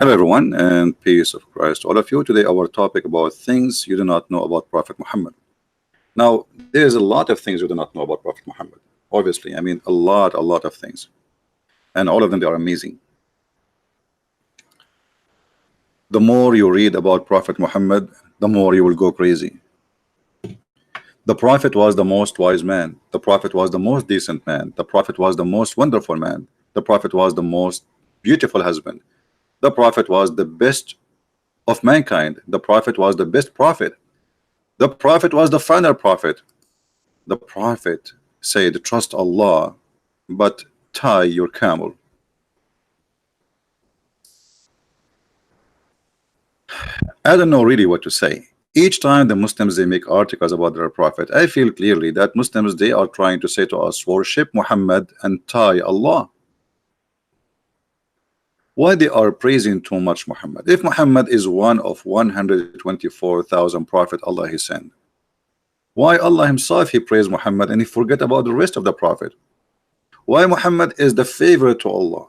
Hello everyone and peace of Christ to all of you. Today our topic about things you do not know about Prophet Muhammad. Now there's a lot of things you do not know about Prophet Muhammad. Obviously, I mean a lot of things. And all of them they are amazing. The more you read about Prophet Muhammad, the more you will go crazy. The Prophet was the most wise man. The Prophet was the most decent man. The Prophet was the most wonderful man. The Prophet was the most beautiful husband. The Prophet was the best of mankind. The Prophet was the best prophet. The Prophet was the final prophet. The Prophet said, trust Allah, but tie your camel. I don't know really what to say. Each time the Muslims they make articles about their prophet, I feel clearly that Muslims they are trying to say to us, worship Muhammad and tie Allah. Why they are praising too much Muhammad? If Muhammad is one of 124,000 prophet Allah he sent, why Allah himself he praised Muhammad and he forget about the rest of the prophet? Why Muhammad is the favorite to Allah?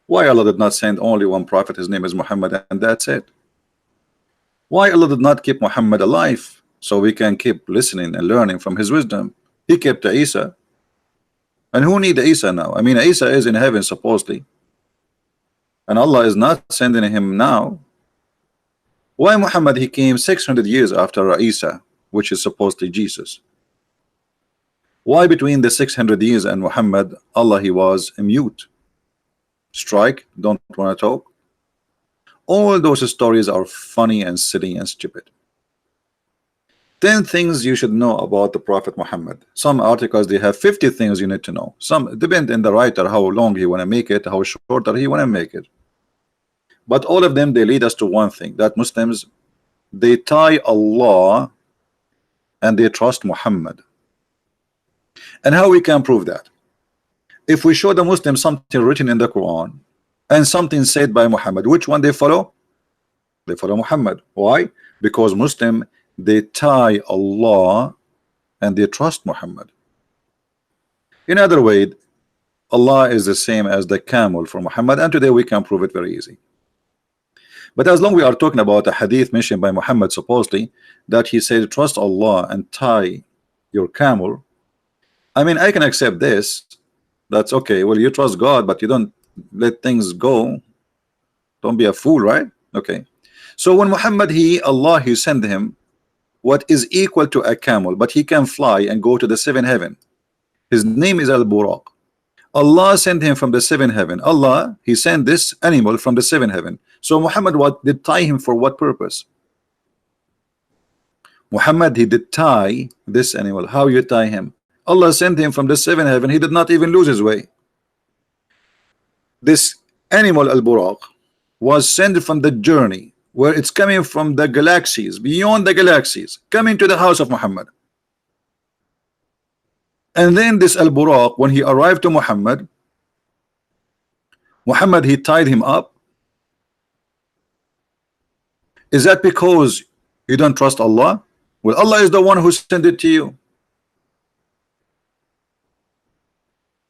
Why Allah did not send only one prophet, his name is Muhammad, and that's it? Why Allah did not keep Muhammad alive so we can keep listening and learning from his wisdom? He kept Isa, and who need Isa now? I mean, Isa is in heaven supposedly, and Allah is not sending him now. Why Muhammad he came 600 years after Isa, which is supposedly Jesus? Why between the 600 years and Muhammad Allah he was mute, strike, don't want to talk? All those stories are funny and silly and stupid. 10 things you should know about the Prophet Muhammad. Some articles they have 50 things you need to know. Some depend on the writer how long he want to make it, how shorter he want to make it. But all of them they lead us to one thing, that Muslims they tie Allah and they trust Muhammad. And how we can prove that? If we show the Muslims something written in the Quran and something said by Muhammad, which one they follow? They follow Muhammad. Why? Because Muslim they tie Allah and they trust Muhammad. In other way, Allah is the same as the camel for Muhammad, and today we can prove it very easy. But as long we are talking about a hadith mentioned by Muhammad supposedly that he said trust Allah and tie your camel, I mean I can accept this. That's okay. Well, you trust God, but you don't let things go. Don't be a fool, right? Okay. So when Muhammad Allah he sent him what is equal to a camel, but he can fly and go to the 7th heaven. His name is Al-Buraq. Allah sent him from the 7th heaven. Allah he sent this animal from the 7th heaven. So Muhammad what did tie him for what purpose? Muhammad he did tie this animal. How you tie him? Allah sent him from the 7th heaven. He did not even lose his way. This animal Al-Buraq was sent from the journey where it's coming from the galaxies, beyond the galaxies, coming to the house of Muhammad. And then this Al-Buraq, when he arrived to Muhammad, Muhammad he tied him up. Is that because you don't trust Allah? Well, Allah is the one who sent it to you.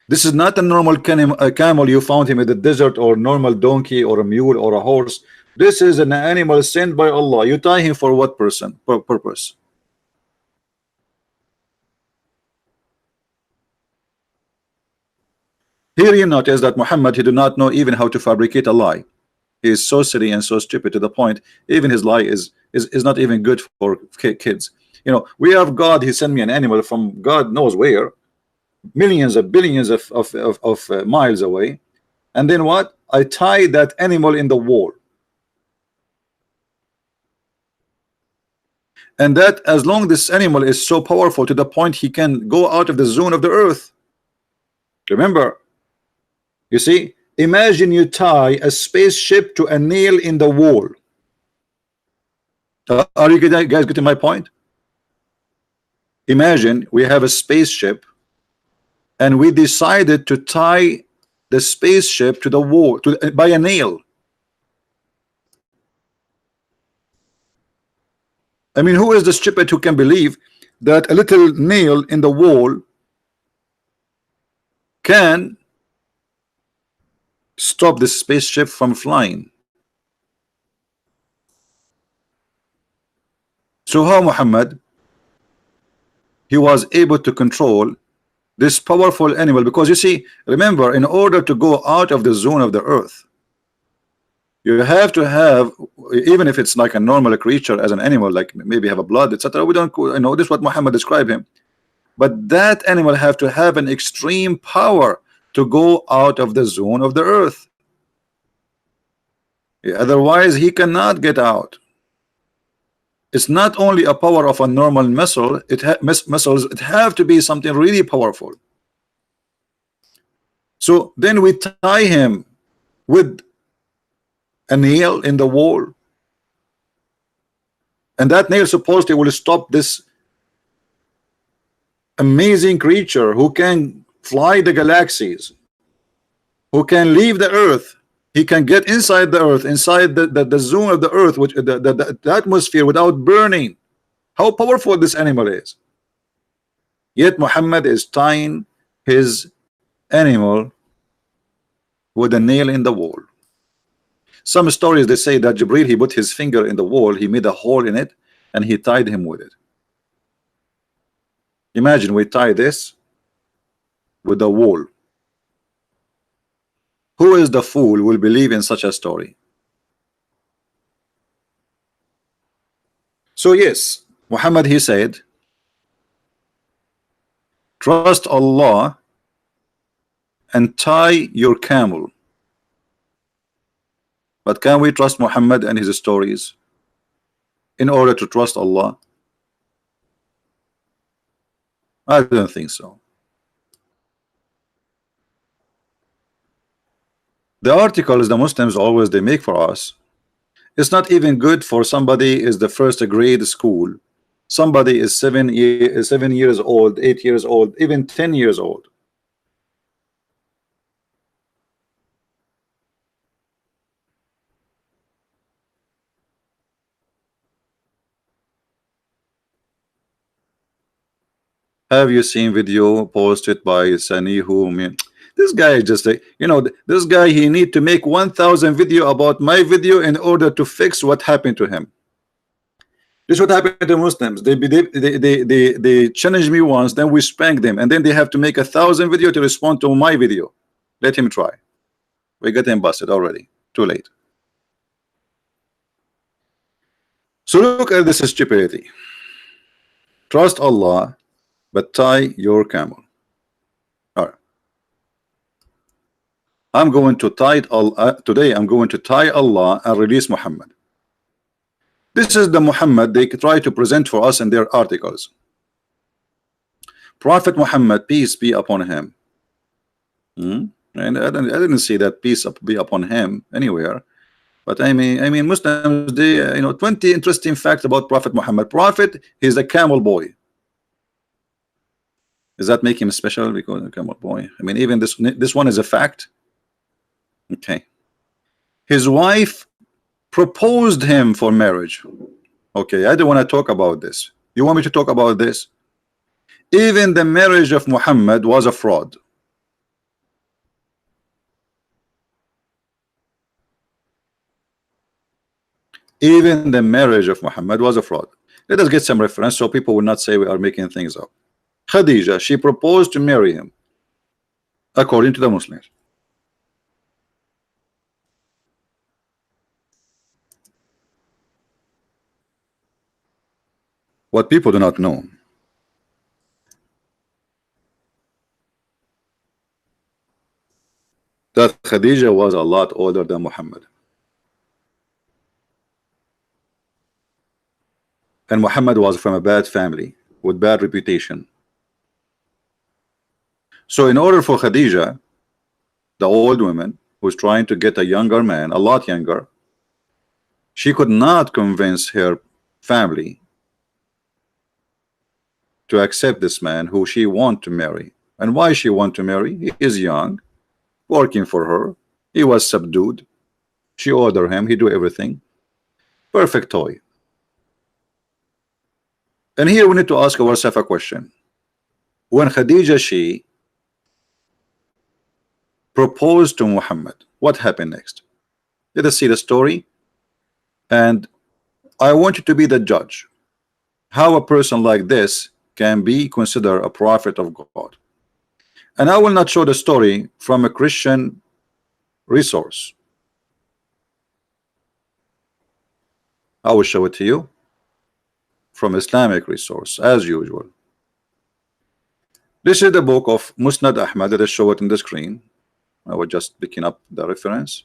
This is not a normal camel you found him in the desert, or normal donkey or a mule or a horse. This is an animal sent by Allah. You tie him for what purpose? Here you notice that Muhammad he do not know even how to fabricate a lie. He is so silly and so stupid to the point even his lie is not even good for kids. You know, we have God, he sent me an animal from God knows where, millions of billions of miles away, and then what? I tie that animal in the wall, and that as long this animal is so powerful to the point he can go out of the zone of the earth. Remember, you see, imagine you tie a spaceship to a nail in the wall. Are you guys getting my point? Imagine we have a spaceship and we decided to tie the spaceship to the wall by a nail. I mean, who is the stupid who can believe that a little nail in the wall can stop this spaceship from flying. So how Muhammad, he was able to control this powerful animal? Because you see, remember, in order to go out of the zone of the earth, you have to have, even if it's like a normal creature as an animal, like maybe have a blood, etc. We don't, you know, this is what Muhammad described him. But that animal have to have an extreme power to go out of the zone of the earth. Otherwise, he cannot get out. It's not only a power of a normal muscle, muscles, it have to be something really powerful. So then we tie him with a nail in the wall, and that nail supposedly will stop this amazing creature who can fly the galaxies, who can leave the earth. He can get inside the earth, inside the zone of the earth, which the atmosphere, without burning. How powerful this animal is. Yet Muhammad is tying his animal with a nail in the wall. Some stories, they say that Jibril, he put his finger in the wall, he made a hole in it, and he tied him with it. Imagine we tie this with a wall. Who is the fool will believe in such a story? So yes, Muhammad, he said, trust Allah and tie your camel. But can we trust Muhammad and his stories in order to trust Allah? I don't think so. The articles the Muslims always they make for us, it's not even good for somebody is the first grade school, somebody is 7 years old, 8 years old, even 10 years old. Have you seen video posted by Sanihu? This guy is just a, you know, this guy, he need to make 1,000 video about my video in order to fix what happened to him. This is what happened to Muslims. They challenge me once, then we spank them, and then they have to make 1,000 video to respond to my video. Let him try. We got him busted already. Too late. So look at this stupidity. Trust Allah, but tie your camel. I'm going to tie Allah today. I'm going to tie Allah and release Muhammad. This is the Muhammad they try to present for us in their articles. Prophet Muhammad, peace be upon him. And I didn't see that peace be upon him anywhere. But I mean, Muslims, they, you know, 20 interesting facts about Prophet Muhammad. Prophet, he's a camel boy. Does that make him special because a camel boy? I mean, even this one is a fact. Okay. His wife proposed him for marriage. Okay, I don't want to talk about this. You want me to talk about this? Even the marriage of Muhammad was a fraud. Even the marriage of Muhammad was a fraud. Let us get some reference so people will not say we are making things up. Khadija, she proposed to marry him according to the Muslims. What people do not know, that Khadija was a lot older than Muhammad. And Muhammad was from a bad family with bad reputation. So in order for Khadija, the old woman who's trying to get a younger man, a lot younger, she could not convince her family to accept this man who she want to marry. And why she want to marry? He is young, working for her. He was subdued. She ordered him. He do everything. Perfect toy. And here we need to ask ourselves a question. When Khadija, she proposed to Muhammad, What happened next? Let us see the story, and I want you to be the judge. How a person like this can be considered a prophet of God. And I will not show the story from a Christian resource. I will show it to you from Islamic resource, as usual. This is the book of Musnad Ahmad. Let us show it in the screen. I was just picking up the reference.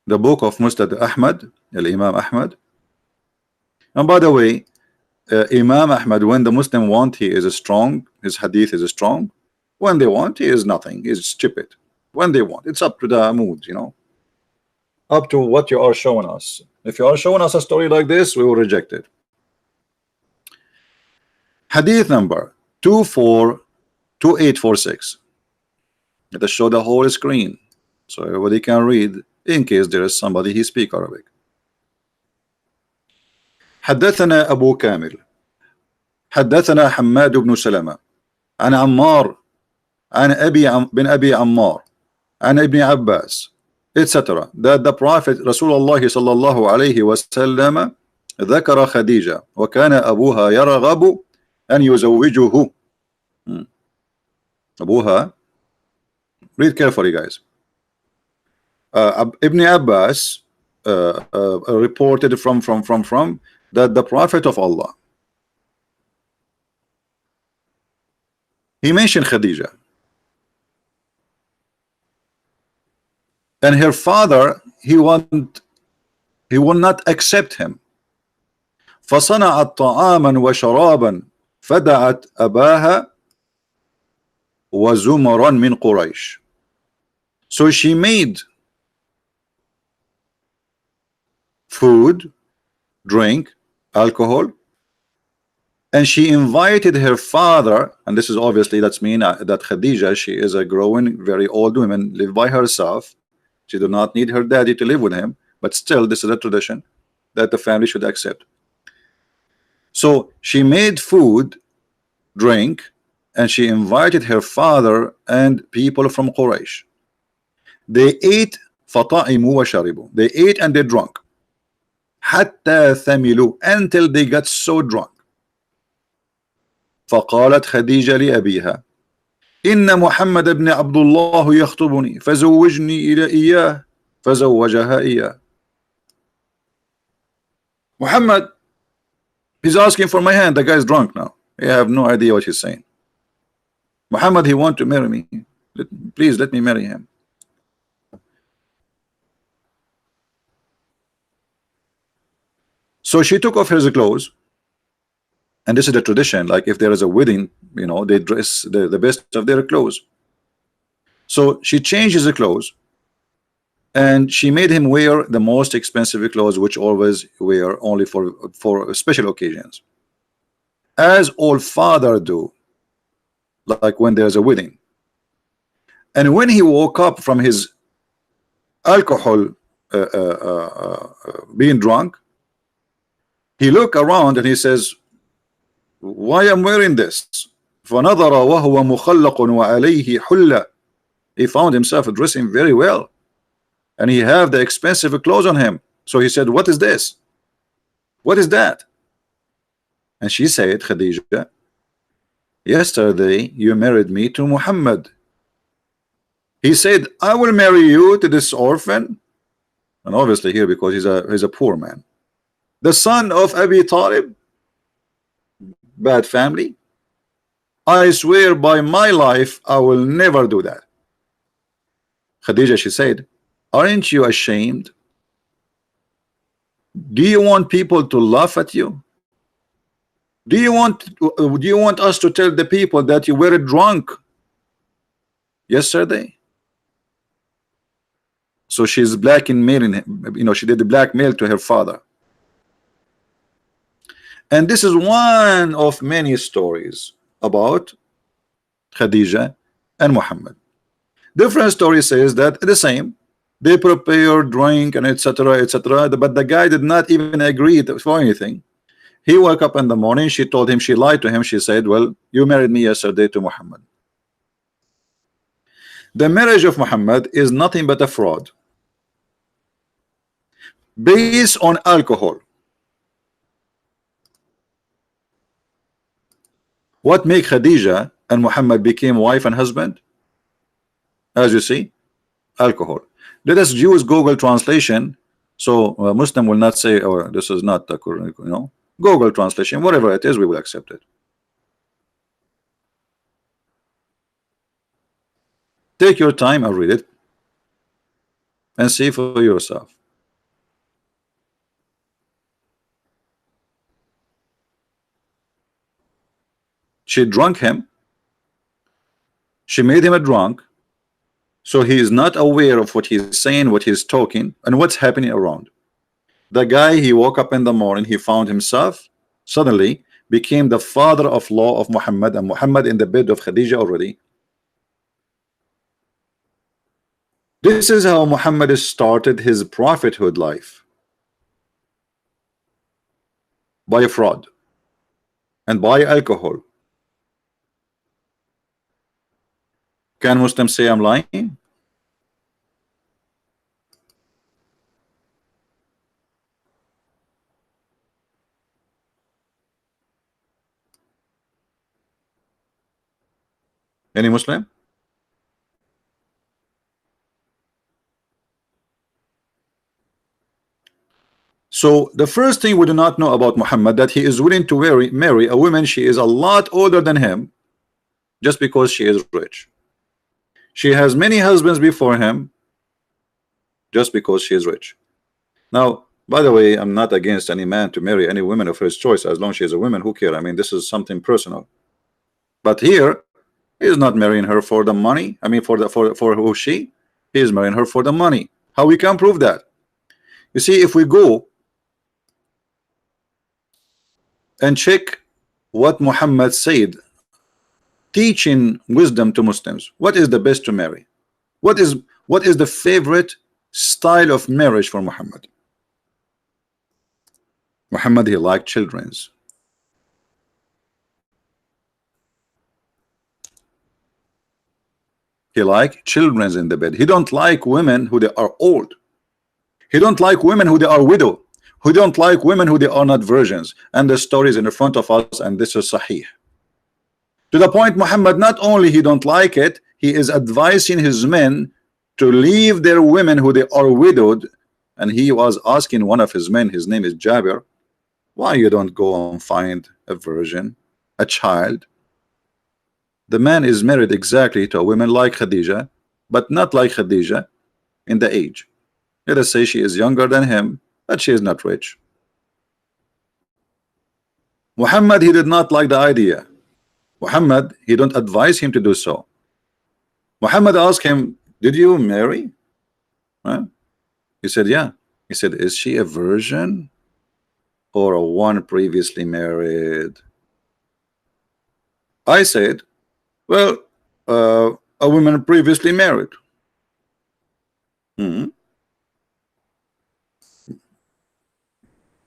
The book of Musnad Ahmad, Imam Ahmad. And by the way, Imam Ahmad, when the Muslim want, he is strong. His hadith is strong. When they want, he is nothing. He's stupid. When they want, it's up to the mood, you know, up to what you are showing us. If you are showing us a story like this, we will reject it. Hadith number 242846. Let us show the whole screen so everybody can read, in case there is somebody who speaks Arabic. حدثنا أبو كامل حدثنا حماد بن سلمة عن عمار عن بن أبي عمار عن ابن عباس, etc. that the Prophet Rasulullah صلى الله عليه وسلم ذكر خديجة وكان أبوها يرغب أن يزوجه. أبوها, read carefully guys. Ibn Abbas reported from that the Prophet of Allah, he mentioned Khadija, and her father, he will not accept him. فصنعت طعاما وشرابا فدعت أباها وزمرا من قريش. So she made food, drink, alcohol, and she invited her father, and this is obviously, that's mean that Khadija, she is a growing, very old woman, live by herself. She do not need her daddy to live with him, but still this is a tradition that the family should accept. So she made food, drink, and she invited her father and people from Quraysh. They ate فطعموا وشربوا. They ate and they drank. حتى ثملوا, until they got so drunk. فقالت خديجة لأبيها إن محمد بن عبد الله يخطبني فزوجني إلى إياه فزوجها إياه. Muhammad, he's asking for my hand. The guy's drunk now. I have no idea what he's saying. Muhammad, he want to marry me. Please let me marry him. So she took off her clothes, and this is the tradition. Like if there is a wedding, you know, they dress the best of their clothes. So she changes the clothes, and she made him wear the most expensive clothes, which always wear only for special occasions, as all fathers do, like when there's a wedding. And when he woke up from his alcohol being drunk, he looked around and he says, why am I wearing this? فنظر وهو مخلق وعليه حلة. He found himself dressing very well, and he have the expensive clothes on him. So he said, what is this? What is that? And she said, Khadija, yesterday you married me to Muhammad. He said, I will marry you to this orphan. And obviously here, because he's a poor man, the son of Abi Talib, bad family. I swear by my life I will never do that. Khadija, she said, aren't you ashamed? Do you want people to laugh at you? Do you want us to tell the people that you were drunk yesterday? So she's blackmailing him, you know, she did the blackmail to her father. And this is one of many stories about Khadija and Muhammad. Different story says that the same, they prepare drink and etc., etc., but the guy did not even agree for anything. He woke up in the morning, she told him, she lied to him, she said, well, you married me yesterday to Muhammad. The marriage of Muhammad is nothing but a fraud based on alcohol. What made Khadija and Muhammad became wife and husband? As you see, alcohol. Let us use Google translation, so Muslim will not say, "Oh, this is not the correct." Google translation, whatever it is, we will accept it. Take your time and read it, and see for yourself. She drunk him. She made him a drunk, so he is not aware of what he's saying, what he's talking, and what's happening around. The guy, he woke up in the morning, he found himself suddenly became the father-in-law of Muhammad, and Muhammad in the bed of Khadija already. This is how Muhammad started his prophethood life, by fraud and by alcohol. Can Muslims say I'm lying? Any Muslim? So the first thing we do not know about Muhammad, that he is willing to marry a woman she is a lot older than him just because she is rich. She has many husbands before him just because she is rich. Now, by the way, I'm not against any man to marry any woman of his choice as long as she is a woman. Who cares? I mean, this is something personal. But here, he is not marrying her for the money. I mean, for who she? He is marrying her for the money. How we can prove that? You see, if we go and check what Muhammad said, teaching wisdom to Muslims, what is the best to marry? What is the favorite style of marriage for Muhammad? Muhammad, he liked children's. He liked children's in the bed. He don't like women who they are old. He don't like women who they are widow. Who don't like women who they are not virgins. And the story is in front of us, and this is sahih. To the point, Muhammad not only he don't like it, he is advising his men to leave their women who they are widowed. And he was asking one of his men, his name is Jabir, why you don't go and find a virgin, a child? The man is married exactly to a woman like Khadija, but not like Khadija in the age. Let us say she is younger than him, but she is not rich. Muhammad, he did not like the idea. Muhammad, he don't advise him to do so. Muhammad asked him, did you marry? Huh? He said, yeah. He said, is she a virgin or a one previously married? I said, well, a woman previously married.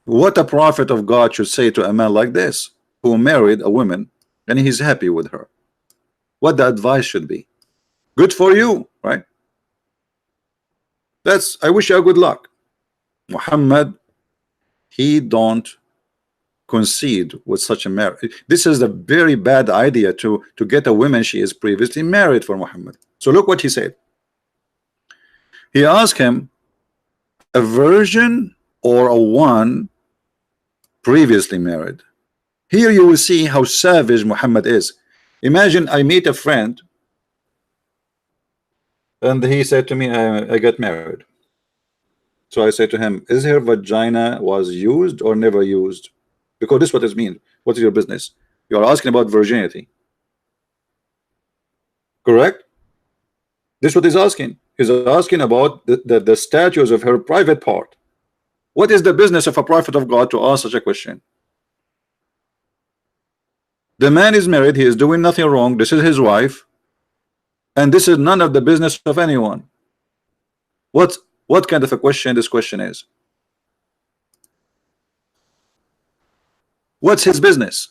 What a prophet of God should say to a man like this, who married a woman and he's happy with her? What the advice should be? Good for you, right? I wish you good luck. Muhammad, he don't concede with such a marriage. This is a very bad idea to get a woman she is previously married for Muhammad. So look what he said. He asked him, a virgin or a one previously married? Here you will see how savage Muhammad is. Imagine I meet a friend and he said to me, I got married. So I said to him, is her vagina was used or never used? Because this is what it means. What is your business? You are asking about virginity. Correct? This is what he's asking. He's asking about the status of her private part. What is the business of a prophet of God to ask such a question? The man is married, he is doing nothing wrong, this is his wife, and this is none of the business of anyone. What kind of a question this question is? What's his business?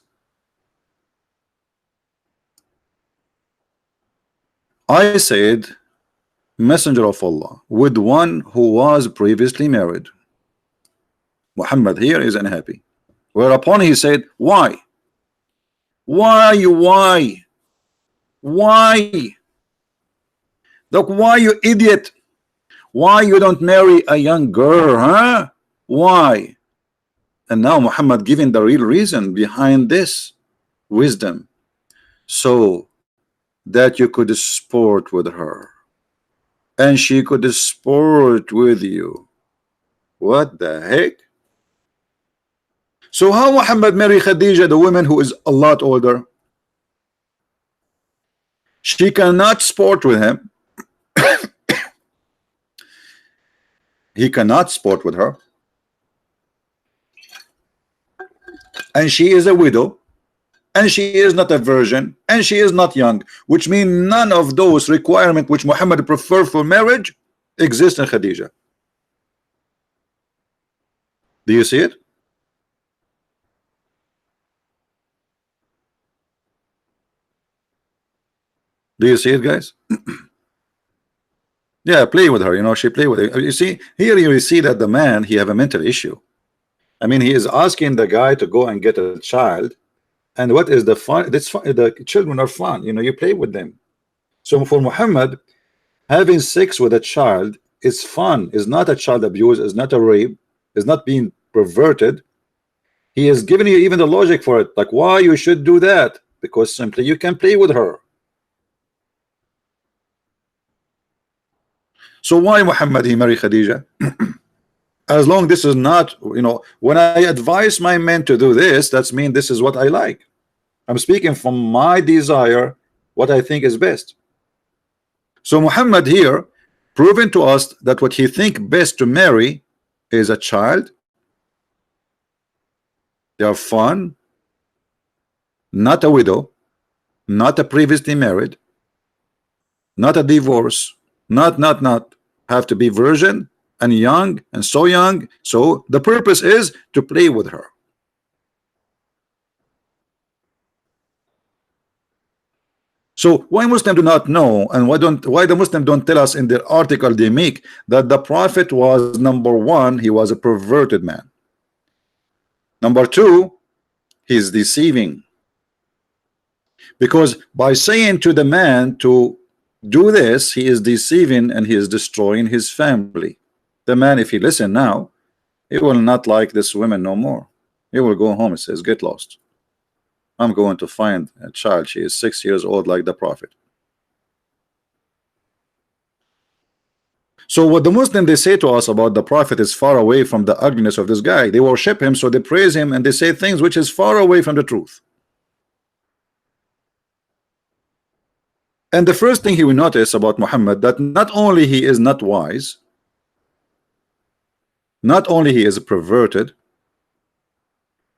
I said messenger of Allah with one who was previously married. Muhammad here is unhappy. Whereupon he said, why? Why? Look, why, you idiot? Why you don't marry a young girl, huh? Why? And now Muhammad giving the real reason behind this wisdom, so that you could sport with her and she could sport with you. What the heck? So how Muhammad marry Khadija, the woman who is a lot older? She cannot sport with him. He cannot sport with her, and she is a widow, and she is not a virgin, and she is not young, which means none of those requirements which Muhammad preferred for marriage exist in Khadija. Do you see it? Do you see it, guys? Yeah, play with her. You know, she play with it. You see here, you see that the man, he have a mental issue. I mean, he is asking the guy to go and get a child, and what is the fun? That's fun. The children are fun. You know, you play with them. So for Muhammad, having sex with a child is fun. Is not a child abuse. Is not a rape. Is not being perverted. He is giving you even the logic for it, like why you should do that, because simply you can play with her. So why Muhammad he marry Khadija? As long this is not, you know, when I advise my men to do this, that's mean this is what I like. I'm speaking from my desire, what I think is best. So Muhammad here proving to us that what he think best to marry is a child. They are fun, not a widow, not a previously married, not a divorce, not have to be virgin and young and so young. So the purpose is to play with her. So why Muslims do not know, and why the Muslims don't tell us in their article they make that the Prophet was, number one, he was a perverted man. Number two, he's deceiving, because by saying to the man to do this, he is deceiving and he is destroying his family. The man, if he listen now, he will not like this woman no more. He will go home and says, get lost. I'm going to find a child. She is 6 years old like the Prophet. So what the Muslim they say to us about the Prophet is far away from the ugliness of this guy. They worship him, so they praise him, and they say things which is far away from the truth. And the first thing he will notice about Muhammad, that not only he is not wise, not only he is perverted,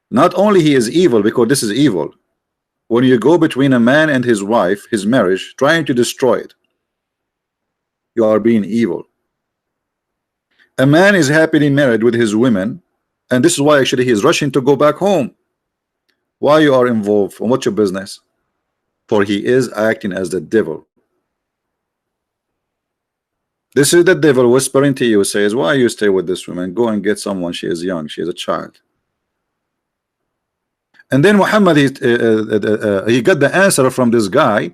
not only he is evil, because this is evil. When you go between a man and his wife, his marriage, trying to destroy it, you are being evil. A man is happily married with his women, and this is why actually he is rushing to go back home. Why you are involved, and what's your business? For he is acting as the devil. This is the devil whispering to you, says, why you stay with this woman? Go and get someone. She is young, she is a child. And then Muhammad, he got the answer from this guy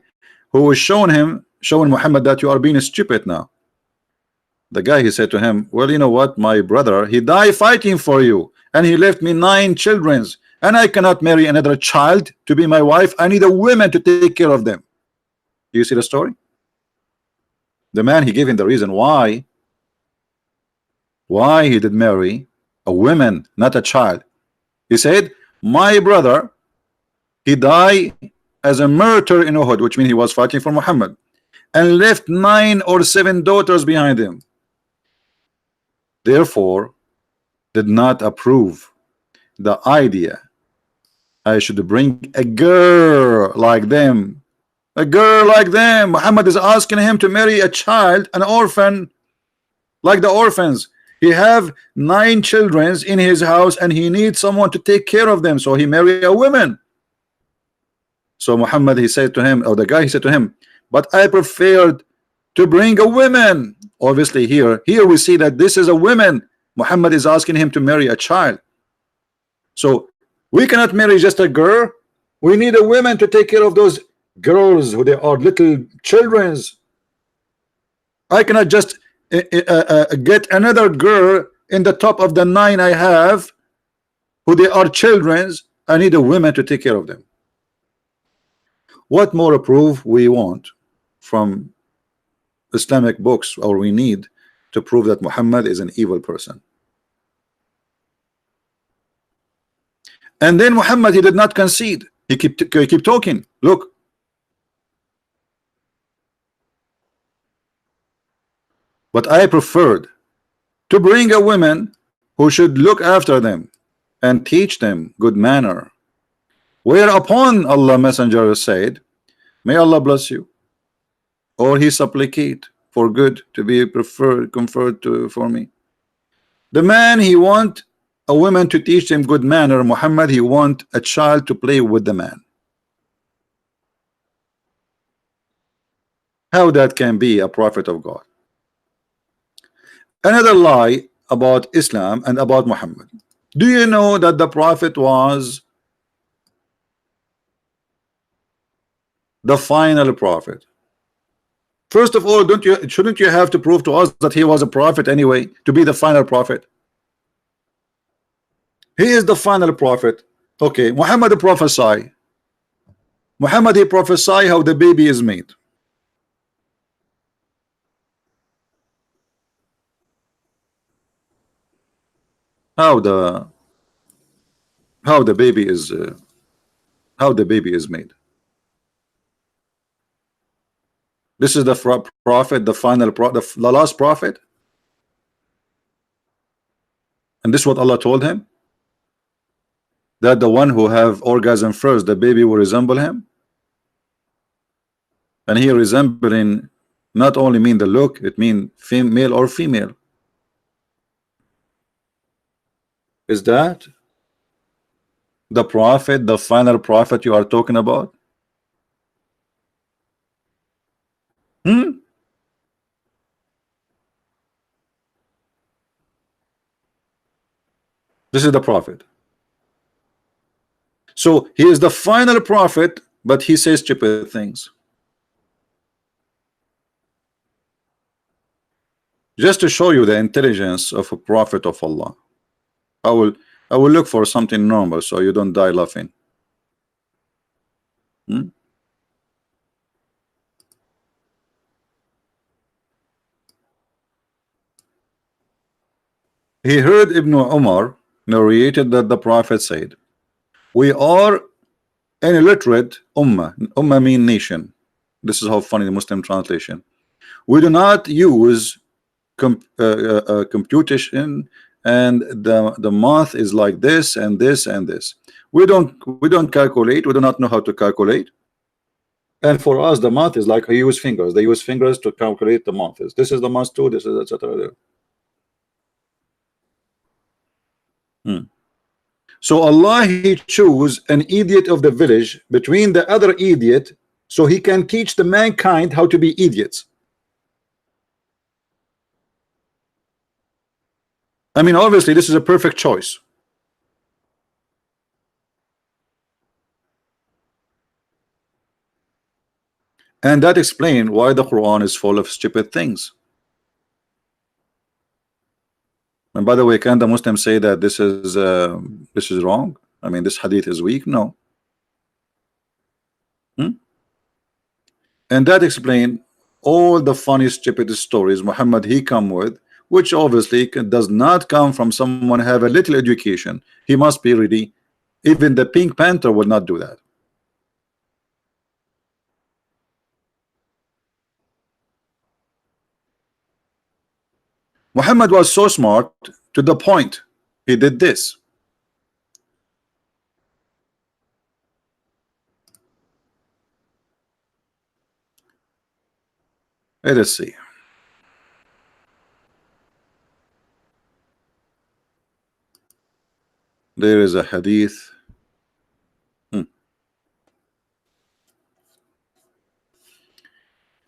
who was showing Muhammad that you are being stupid now. The guy, he said to him, well, you know what, my brother, he died fighting for you, and he left me 9 children, and I cannot marry another child to be my wife. I need a woman to take care of them. Do you see the story? The man, he gave him the reason why he did marry a woman, not a child. He said, my brother, he died as a martyr in Uhud, which means he was fighting for Muhammad, and left 9 or 7 daughters behind him. Therefore, did not approve the idea I should bring a girl like them. A girl like them. Muhammad is asking him to marry a child, an orphan, like the orphans. He have 9 children in his house, and he needs someone to take care of them, so he marry a woman. So Muhammad, he said to him, or the guy, he said to him, but I preferred to bring a woman. Obviously here we see that this is a woman. Muhammad is asking him to marry a child. So we cannot marry just a girl. We need a woman to take care of those girls who they are little children's. I cannot just get another girl in the top of the 9 I have who they are children's. I need a woman to take care of them. What more proof we want from Islamic books, or we need to prove that Muhammad is an evil person? And then Muhammad, he did not concede. He keep talking. Look, but I preferred to bring a woman who should look after them and teach them good manner. Whereupon Allah Messenger said, may Allah bless you. Or he supplicate for good to be preferred, conferred to for me. The man, he want a woman to teach him good manner. Muhammad, he want a child to play with the man. How that can be a prophet of God? Another lie about Islam and about Muhammad. Do you know that the prophet was the final prophet? First of all, shouldn't you have to prove to us that he was a prophet anyway, to be the final prophet? He is the final prophet. Okay, Muhammad prophesy. Muhammad, he prophesy how the baby is made. How the baby is made. This is the prophet, the final prophet, the last prophet, and this is what Allah told him, that the one who have orgasm first, the baby will resemble him. And here resembling not only mean the look, it mean male or female. Is that the prophet, the final prophet you are talking about? This is the prophet. So he is the final prophet, but he says stupid things. Just to show you the intelligence of a prophet of Allah. I will look for something normal so you don't die laughing. He heard Ibn Umar narrated that the prophet said, we are an illiterate ummah. Ummah mean nation. This is how funny the Muslim translation. We do not use computation, and the math is like this and this and this. We don't calculate. We do not know how to calculate. And for us, the math is like I use fingers. They use fingers to calculate the math. This is the math too. This is etc. So Allah, he chose an idiot of the village between the other idiot, so he can teach the mankind how to be idiots. I mean, obviously this is a perfect choice. And that explains why the Quran is full of stupid things. And by the way, can the Muslims say that this is wrong? I mean, this hadith is weak? No. And that explains all the funny stupid stories Muhammad he come with, which obviously does not come from someone have a little education. He must be really, even the Pink Panther will not do that. Muhammad was so smart to the point he did this. Let us see. There is a hadith.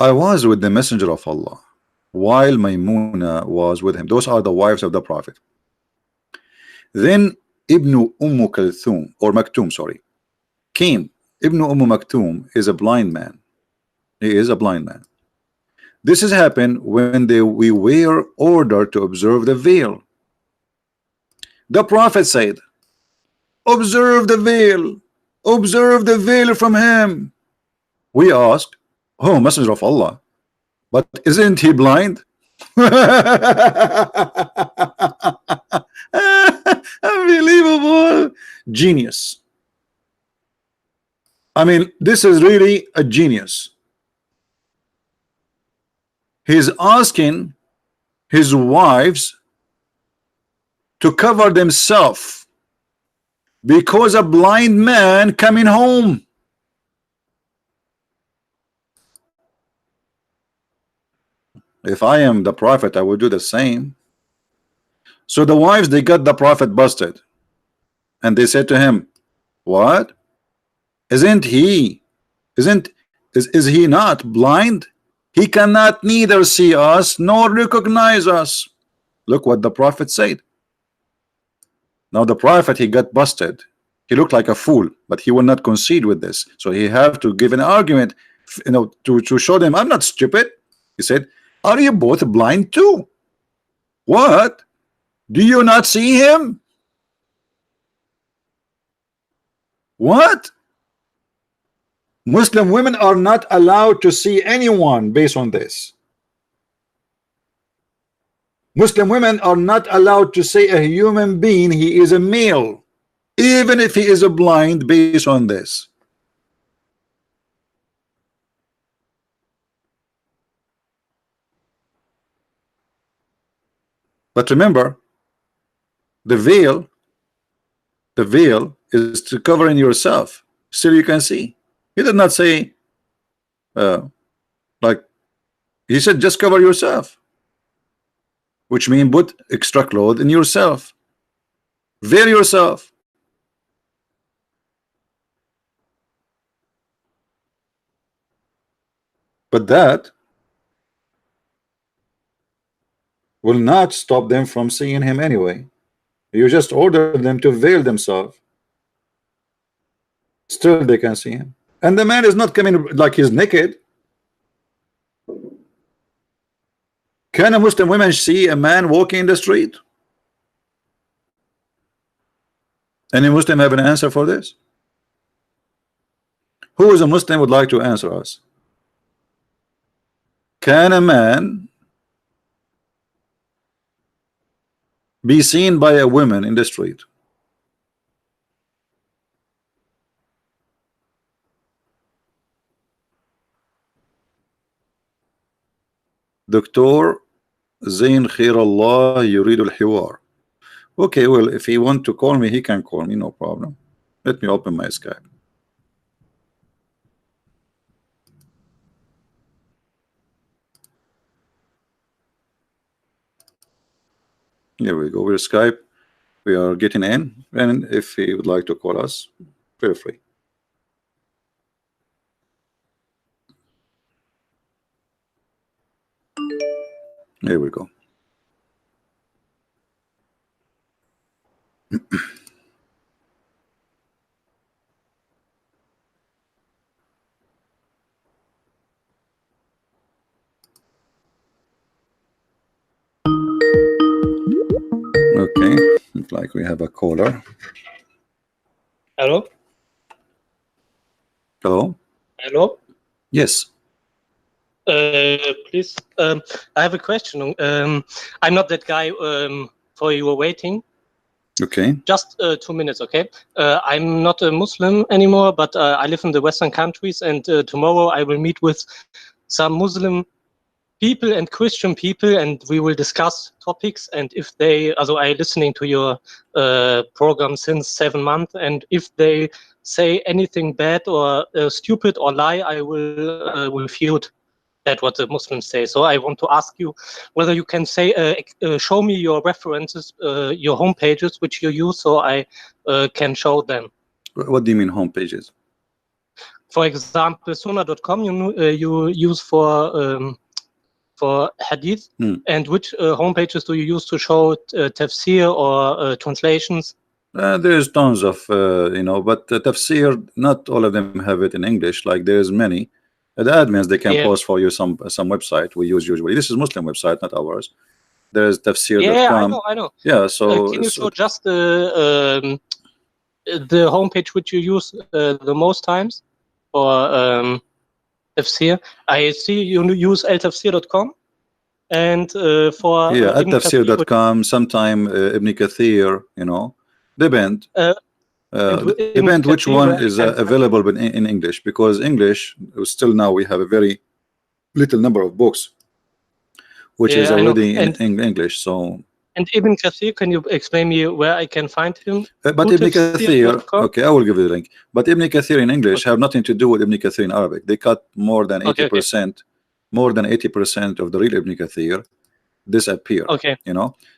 I was with the messenger of Allah while Maymuna was with him. Those are the wives of the Prophet. Then Ibn Kulthum, or Maktoum, sorry, came. Ibn Maktoum is a blind man. He is a blind man. This has happened when we were ordered to observe the veil. The Prophet said, observe the veil from him. We asked, oh, messenger of Allah, but isn't he blind? Unbelievable. Genius. I mean, this is really a genius. He's asking his wives to cover themselves because a blind man coming home. If I am the Prophet, I would do the same. So the wives, they got the Prophet busted, and they said to him, what? Is he not blind? He cannot neither see us nor recognize us. Look what the Prophet said. Now the Prophet, he got busted. He looked like a fool, but he will not concede with this. So he have to give an argument, you know, to show them I'm not stupid. He said, are you both blind too? What? Do you not see him? What? Muslim women are not allowed to see anyone based on this. Muslim women are not allowed to say a human being he is a male, even if he is a blind, based on this. But remember, the veil is to cover in yourself, still you can see. He did not say like, he said just cover yourself, which means put extra clothes in yourself, veil yourself. But that will not stop them from seeing him anyway. You just order them to veil themselves, still they can see him. And the man is not coming like he's naked. Can a Muslim woman see a man walking in the street? Any Muslim have an answer for this? Who is a Muslim would like to answer us? Can a man be seen by a woman in the street? Dr. Zain Khairallah Yurid al-Hiwar. Okay, well, if he want to call me, he can call me, no problem. Let me open my Skype. Here we go. We're Skype. We are getting in, and if he would like to call us, feel free. Here we go. Okay, looks like we have a caller. Hello? Hello? Hello? Yes. Please, I have a question. I'm not that guy for you were waiting. Okay. Just 2 minutes, okay? I'm not a Muslim anymore, but I live in the Western countries, and tomorrow I will meet with some Muslim people and Christian people, and we will discuss topics. And if they, also I listening to your program since 7 months, and if they say anything bad or stupid or lie, I will refute that what the Muslims say. So I want to ask you whether you can say, show me your references, your home pages which you use, so I can show them. What do you mean home pages? for example, Sunnah.com you use for hadith, and which homepages do you use to show tafsir or translations? There's tons of but tafsir, not all of them have it in English. Like there's many. The admins, they can post for you some website we use usually. This is Muslim website, not ours. There's tafsir.com. Yeah, I know. Yeah, so can you show just the homepage which you use the most times for tafsir? I see you use altafsir.com, and for at tafsir.com, sometime Ibn Kathir, depend. Depend which one is available in English, because English still now we have a very little number of books which is already in English. So, and Ibn Kathir, can you explain me where I can find him? But Ibn Kathir, okay, I will give you the link. But Ibn Kathir in English have nothing to do with Ibn Kathir in Arabic. They cut more than 80%, more than 80% of the real Ibn Kathir disappear. Okay,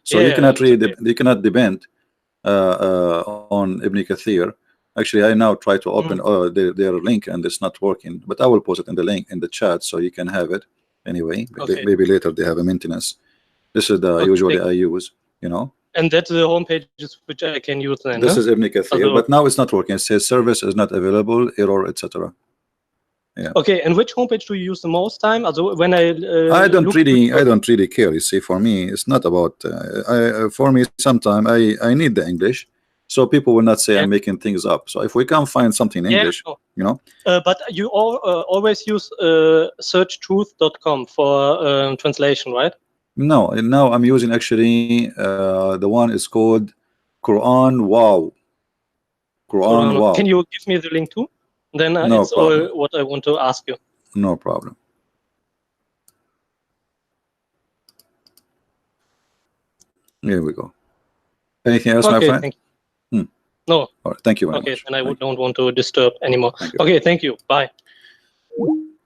so you cannot read, you cannot depend on Ibn Kathir. Actually, I now try to open their link and it's not working, but I will post it in the link in the chat so you can have it anyway. Maybe later they have a maintenance. This is the usually I use, and that's the homepage which I can use then. This is Ibn Kathir, but now it's not working. It says service is not available, error, etc. Yeah. Okay, and which homepage do you use the most time? Also, when I don't really care. You see, for me, it's not about. For me, sometimes I need the English, so people will not say I'm making things up. So if we can find something in English, But you always use searchtruth.com for translation, right? No, now I'm using actually the one is called Quran Wow. Quran Wow. Can you give me the link too? Then no it's problem. all what I want to ask you. No problem. Here we go. Anything else, my friend? Thank you. No. All right, thank you very much. Okay, then I don't want to disturb anymore. Okay, thank you. Bye.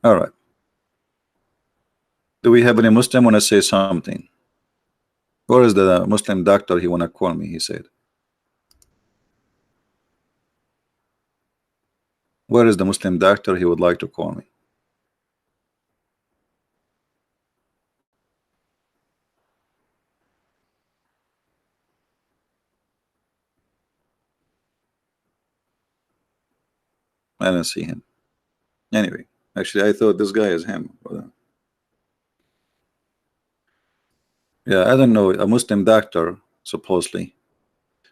All right. Do we have any Muslim want to say something? Where is the Muslim doctor? He want to call me, he said. Where is the Muslim doctor? He would like to call me. I don't see him. Anyway, actually, I thought this guy is him. Yeah, I don't know, a Muslim doctor, supposedly.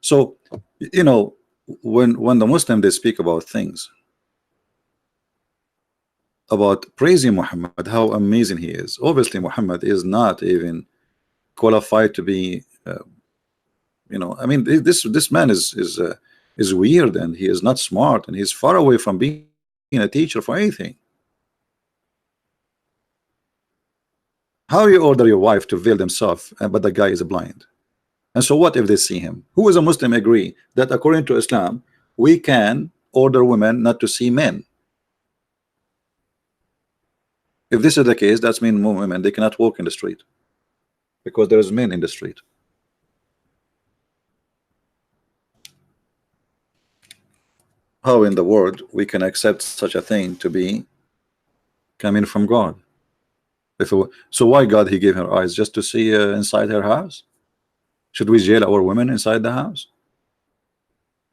So, when the Muslim, they speak about things, about praising Muhammad, how amazing he is. Obviously, Muhammad is not even qualified to be, I mean, this man is weird, and he is not smart, and he's far away from being a teacher for anything. How you order your wife to veil themselves, but the guy is blind? And so what if they see him? Who is a Muslim agree that according to Islam we can order women not to see men? If this is the case, that's mean women, they cannot walk in the street because there is men in the street. How in the world we can accept such a thing to be coming from God? So why God he gave her eyes? Just to see inside her house? Should we jail our women inside the house?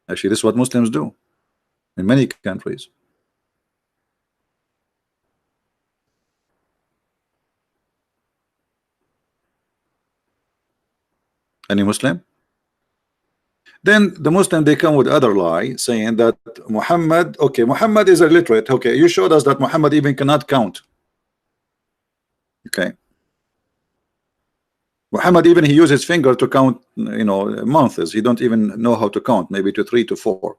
Actually, this is what Muslims do in many countries. Any Muslim? Then the Muslim, they come with other lie, saying that Muhammad, okay, Muhammad is illiterate. Okay, you showed us that Muhammad even cannot count. Okay, Muhammad even he uses his finger to count, months. He don't even know how to count, maybe to 3 to 4.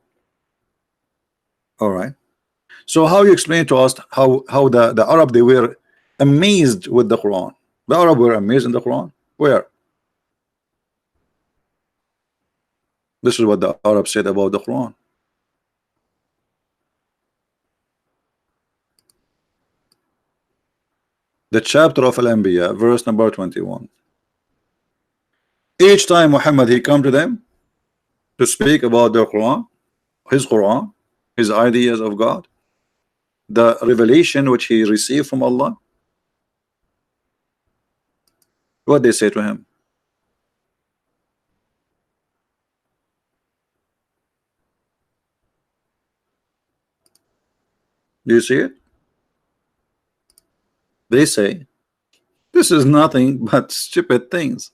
All right. So how you explain to us how the Arab, they were amazed with the Quran? The Arab were amazed in the Quran. Where? This is what the Arab said about the Quran. The chapter of Al-Anbiya, verse number 21. Each time Muhammad he come to them to speak about the Quran, his ideas of God, the revelation which he received from Allah? What they say to him? Do you see it? They say, this is nothing but stupid things.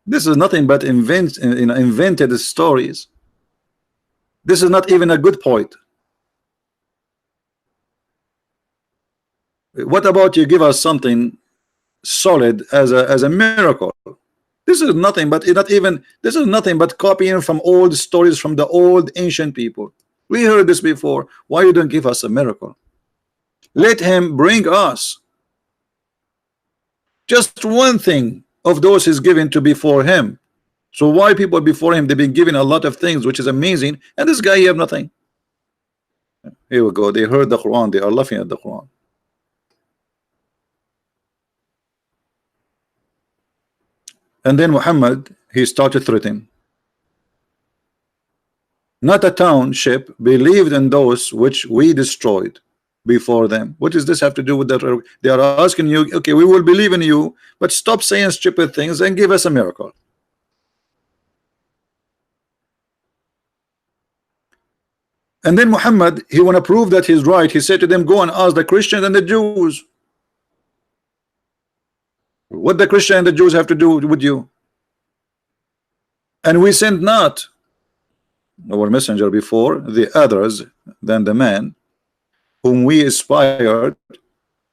This is nothing but invented stories. This is not even a good point. What about you give us something solid as a miracle? This is nothing but this is nothing but copying from old stories from the old ancient people. We heard this before. Why you don't give us a miracle? Let him bring us just one thing of those he's given to before him. So why people before him, they've been given a lot of things which is amazing, and this guy, he have nothing. Here we go. They heard the Quran. They are laughing at the Quran. And then Muhammad, he started threatening. Not a township believed in those which we destroyed before them. What does this have to do with that? They are asking you, okay, we will believe in you, but stop saying stupid things and give us a miracle. And then Muhammad, he want to prove that he's right. He said to them, go and ask the Christians and the Jews. What the Christians and the Jews have to do with you? And we sent not our messenger before the others than the man whom we inspired.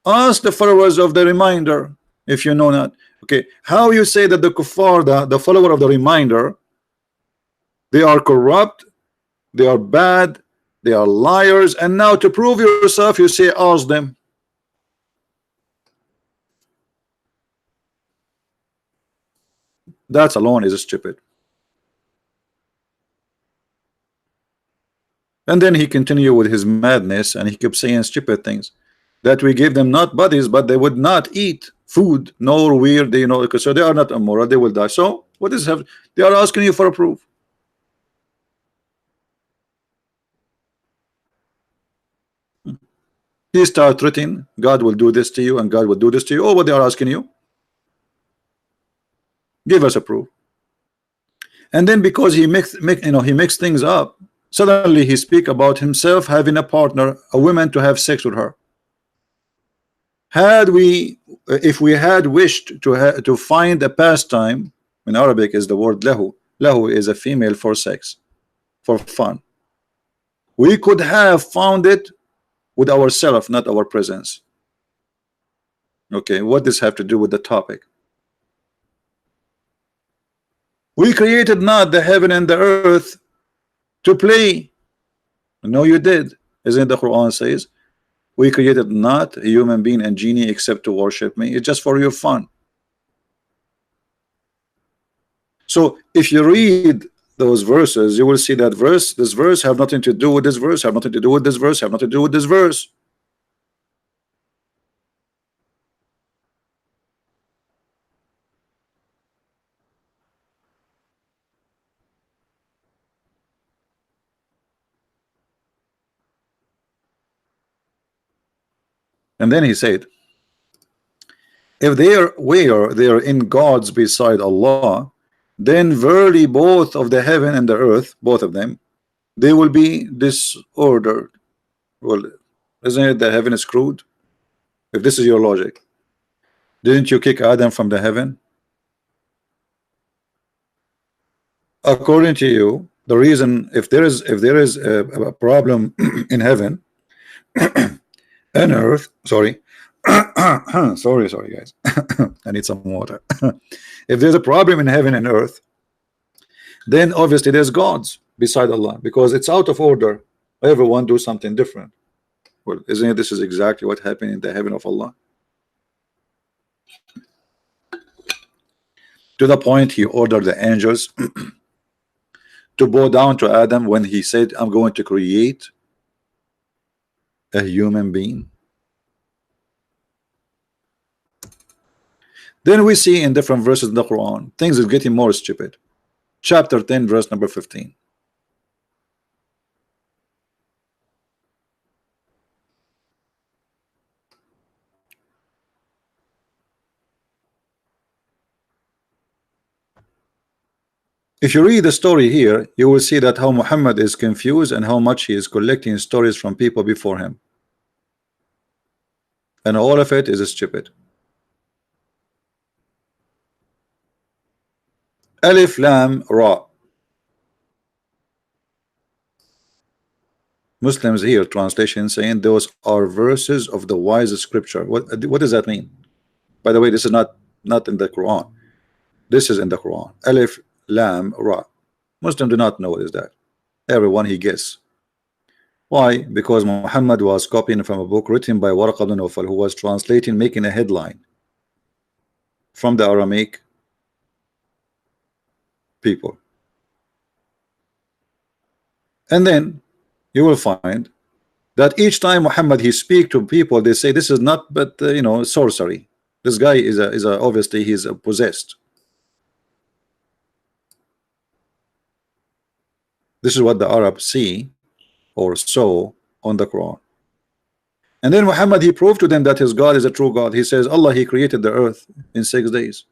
Ask the followers of the reminder if you know not. Okay, how you say that the kuffar, the follower of the reminder, they are corrupt, they are bad, they are liars, and now to prove yourself you say ask them. That alone is stupid. And then he continued with his madness, and he kept saying stupid things, that we gave them not bodies, but they would not eat food, nor weird, you know, so they are not immoral, they will die. So what is have? They are asking you for a proof. He started threatening, God will do this to you, and God will do this to you. Oh, what they are asking you? Give us a proof. And then because he mixed things up, suddenly he speak about himself having a partner, a woman, to have sex with her. If we had wished to find a pastime, in Arabic is the word lahu. Lahu is a female for sex, for fun. We could have found it with ourselves, not our presence. Okay, what does have to do with the topic? We created not the heaven and the earth to play. No, you did. Isn't the Quran says, we created not a human being and genie except to worship me. It's just for your fun. So if you read those verses, you will see that this verse have nothing to do with this verse, have nothing to do with this verse, have nothing to do with this verse. And then he said, if they are in gods beside Allah, then verily both of the heaven and the earth, both of them, they will be disordered. Well, isn't it that heaven is screwed? If this is your logic, didn't you kick Adam from the heaven? According to you, the reason, if there is a problem in heaven and earth, sorry, sorry guys, I need some water. If there's a problem in heaven and earth, then obviously there's gods beside Allah, because it's out of order. Everyone do something different. Well, isn't it this is exactly what happened in the heaven of Allah? To the point he ordered the angels to bow down to Adam when he said, I'm going to create a human being. Then we see in different verses in the Quran, things are getting more stupid. Chapter 10, verse number 15. If you read the story here, you will see that how Muhammad is confused and how much he is collecting stories from people before him, and all of it is stupid. Alif Lam Ra. Muslims here translation saying those are verses of the wise scripture. What does that mean? By the way, this is not in the Quran. This is in the Quran. Alif Lam Ra. Muslims do not know what is that. Everyone he guess. Why? Because Muhammad was copying from a book written by Waraq ibn Nawfal, who was translating, making a headline from the Aramaic people. And then you will find that each time Muhammad he speak to people, they say this is not but sorcery. This guy is obviously he's possessed. This is what the Arabs see or saw on the Quran. And then Muhammad he proved to them that his God is a true God. He says Allah he created the earth in 6 days,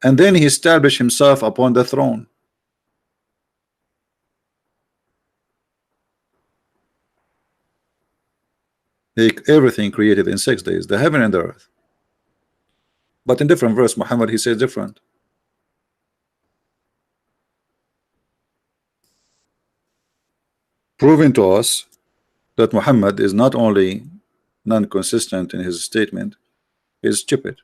and then he established himself upon the throne. Everything created in 6 days, the heaven and the earth. But in different verse Muhammad he says different. Proving to us that Muhammad is not only non-consistent in his statement, he is stupid.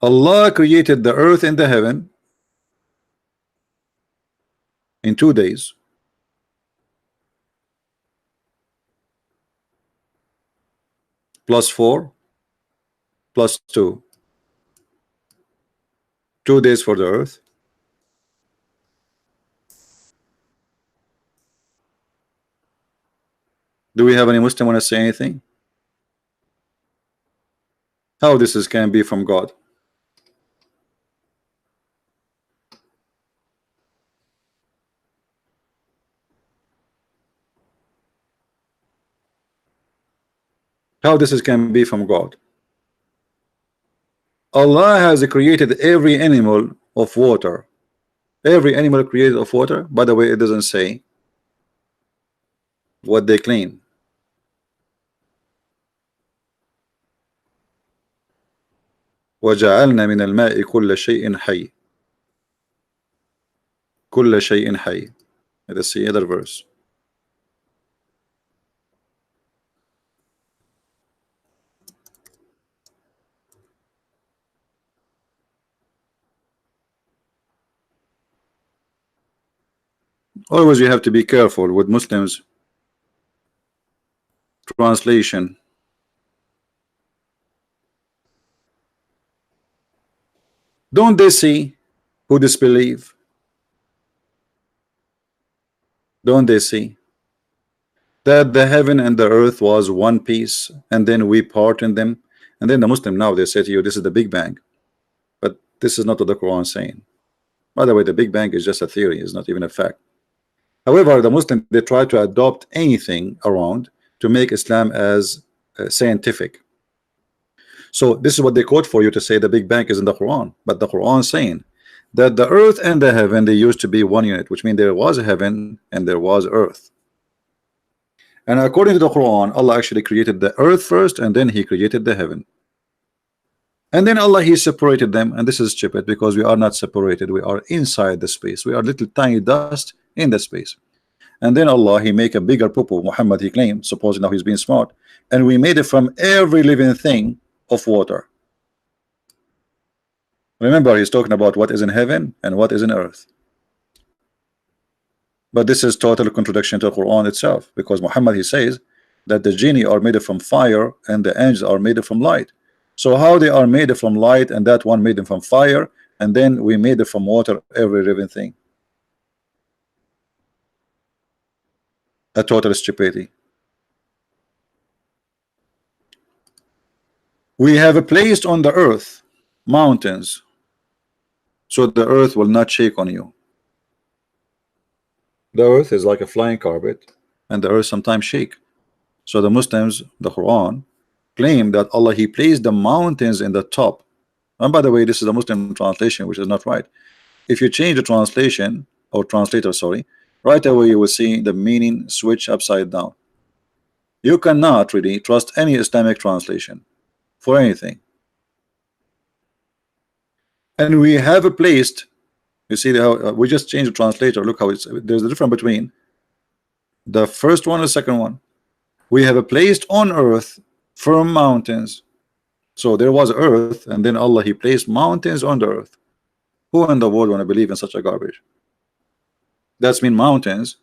Allah created the earth and the heaven in 2 days. Plus 4 plus 2. 2 days for the earth. Do we have any Muslim want to say anything? How this can be from God? How this can be from God? Allah has created every animal of water. Every animal created of water. By the way, it doesn't say what they claim. وَجَعَلْنَا مِنَ الْمَاءِ كُلَّ شَيْءٍ حَيٍّ. كُلَّ شَيْءٍ حَيٍّ. Let's see other verse. Always you have to be careful with Muslims translation. Don't they see who disbelieve? Don't they see that the heaven and the earth was one piece, and then we parted them? And then the Muslim now they say to you this is the Big Bang, but this is not what the Quran is saying. By the way, the Big Bang is just a theory, it's not even a fact. However, the Muslim they try to adopt anything around to make Islam as scientific. So this is what they quote for you to say the Big Bang is in the Quran, but the Quran is saying that the earth and the heaven they used to be one unit, which means there was a heaven and there was earth. And according to the Quran, Allah actually created the earth first, and then He created the heaven. And then Allah He separated them, and this is stupid because we are not separated. We are inside the space. We are little tiny dust in the space. And then Allah He make a bigger poo-poo. Muhammad he claimed, supposing now he's being smart, and we made it from every living thing of water. Remember, he's talking about what is in heaven and what is in earth. But this is total contradiction to the Quran itself, because Muhammad he says that the genie are made from fire and the angels are made from light. So how they are made from light and that one made them from fire, and then we made it from water, every living thing? A total stupidity. We have placed on the earth mountains so the earth will not shake on you. The earth is like a flying carpet, and the earth sometimes shake. So the Muslims, the Quran, claim that Allah He placed the mountains in the top And by the way, this is a Muslim translation, which is not right. If you change the translation or translator, sorry, right away you will see the meaning switch upside down. You cannot really trust any Islamic translation for anything. And we have placed, you see how we just changed the translator. Look how there's a difference between the first one and the second one. We have placed on earth firm mountains. So there was earth, and then Allah, He placed mountains on the earth. Who in the world want to believe in such a garbage? That's mean mountains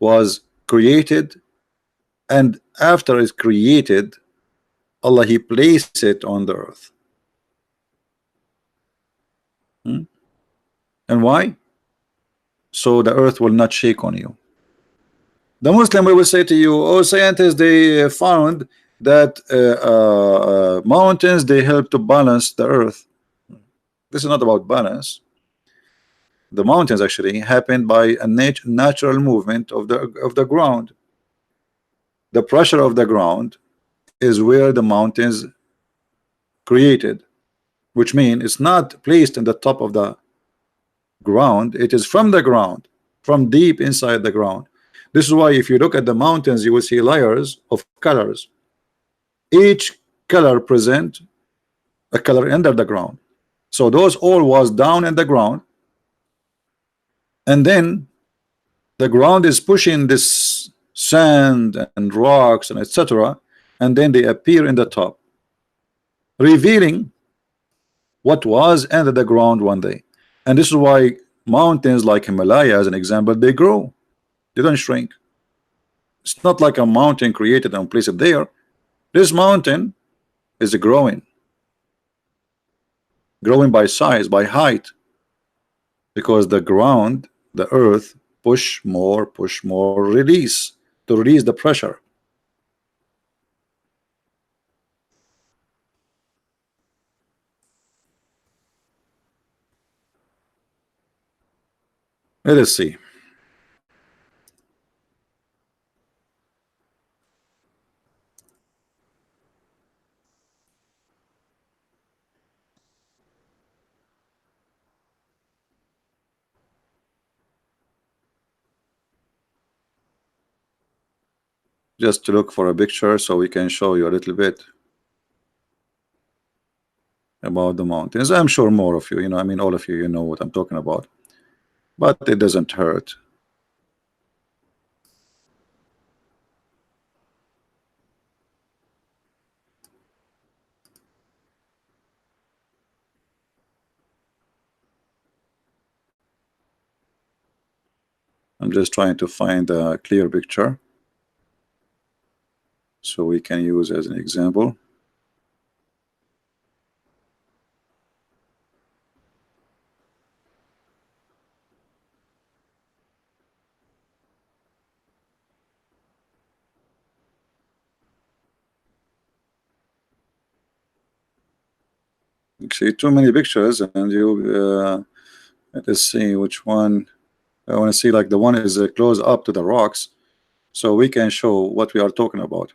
was created, and after it's created, Allah, He placed it on the earth. And why? So the earth will not shake on you. The Muslim will say to you, oh, scientists, they found that mountains, they help to balance the earth. This is not about balance. The mountains actually happened by a natural movement of the ground. The pressure of the ground is where the mountains created, which means it's not placed in the top of the ground, it is from the ground, from deep inside the ground. This is why if you look at the mountains, you will see layers of colors. Each color present a color under the ground. So those all was down in the ground, and then the ground is pushing this sand and rocks and etc., and then they appear in the top, revealing what was under the ground one day. And this is why mountains like Himalaya, as an example, they grow, they don't shrink. It's not like a mountain created and placed there. This mountain is growing by size, by height, because the ground, the earth, push more, release, to release the pressure. Let us see. Just to look for a picture so we can show you a little bit about the mountains. I'm sure more of you, you know, I mean, all of you, you know what I'm talking about, but it doesn't hurt. I'm just trying to find a clear picture so we can use as an example. You see too many pictures, and you let's see which one. I want to see like the one is close up to the rocks, so we can show what we are talking about.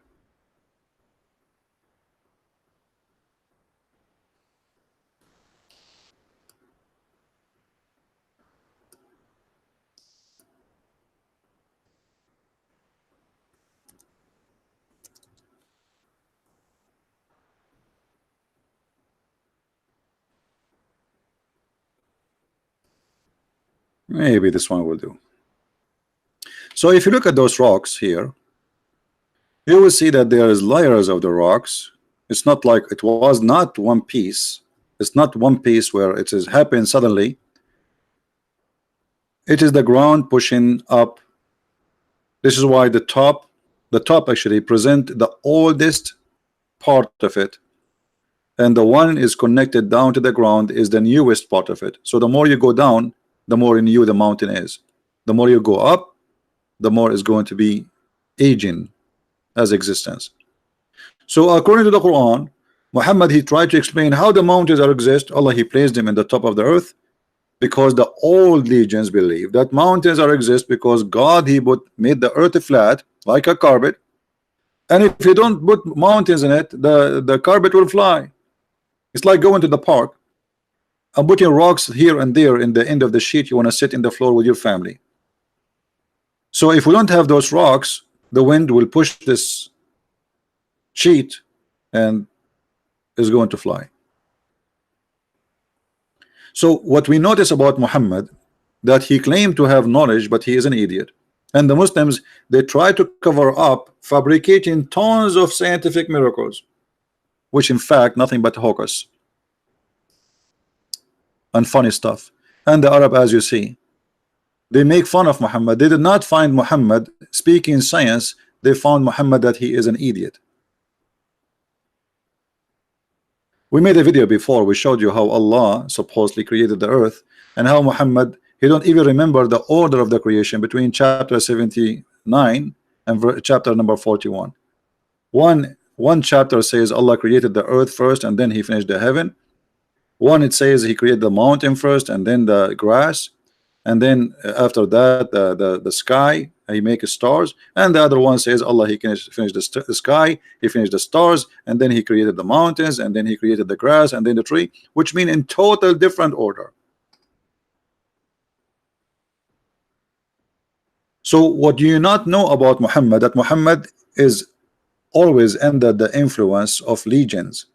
Maybe this one will do. So if you look at those rocks here, you will see that there is layers of the rocks. It's not like it was not one piece. It's not one piece where it is happened suddenly. It is the ground pushing up. This is why the top actually present the oldest part of it, and the one is connected down to the ground is the newest part of it. So the more you go down, the more new the mountain is. The more you go up, the more is going to be aging as existence. So according to the Quran, Muhammad, he tried to explain how the mountains are exist. Allah, he placed them in the top of the earth because the old legions believe that mountains are exist because God, he made the earth flat like a carpet, and if you don't put mountains in it, the carpet will fly. It's like going to the park and putting rocks here and there in the end of the sheet. You want to sit in the floor with your family. So if we don't have those rocks, the wind will push this sheet and is going to fly. So what we notice about Muhammad, that he claimed to have knowledge, but he is an idiot. And the Muslims, they try to cover up, fabricating tons of scientific miracles, which in fact nothing but hocus and funny stuff. And the Arab, as you see, they make fun of Muhammad. They did not find Muhammad speaking science. They found Muhammad that he is an idiot. We made a video before. We showed you how Allah supposedly created the earth, and how Muhammad, he don't even remember the order of the creation between chapter 79 and chapter number 41. One chapter says Allah created the earth first and then he finished the heaven. One, it says he created the mountain first and then the grass, and then after that the sky, he make stars. And the other one says Allah, he finished the sky, he finished the stars, and then he created the mountains, and then he created the grass, and then the tree, which mean in total different order. So what do you not know about Muhammad? That Muhammad is always under the influence of legends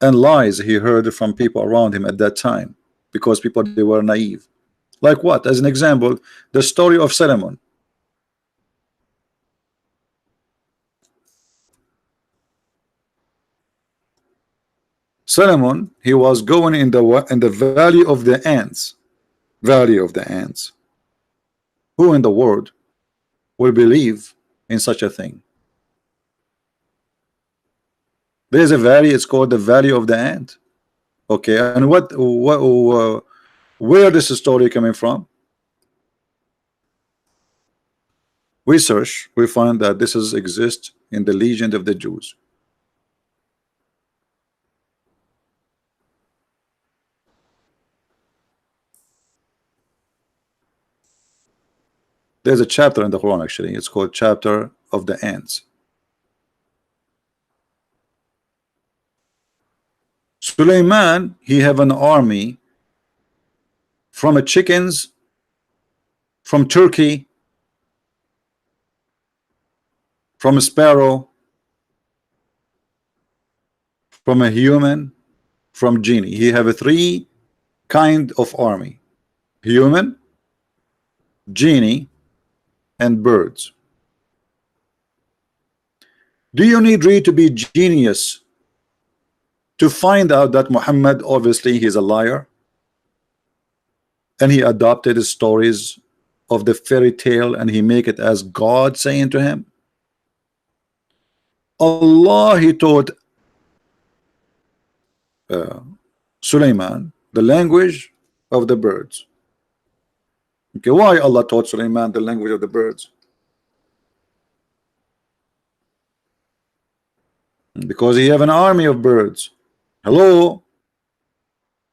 and lies he heard from people around him at that time, because people, they were naive. Like what? As an example, the story of Solomon. Solomon, he was going in the valley of the ants. Valley of the ants. Who in the world will believe in such a thing? There's a valley, it's called the Valley of the Ant. Okay, and where this story coming from? We search, we find that this exists in the legend of the Jews. There's a chapter in the Quran, actually. It's called Chapter of the Ants. Suleiman, he have an army from chickens, from turkey, from a sparrow, from a human, from genie. He have a three kind of army: human, genie, and birds. Do you need really to be genius to find out that Muhammad, obviously he's a liar, and he adopted the stories of the fairy tale and he make it as God saying to him? Allah, he taught Suleiman the language of the birds. Okay, why Allah taught Suleiman the language of the birds? Because he have an army of birds. Hello?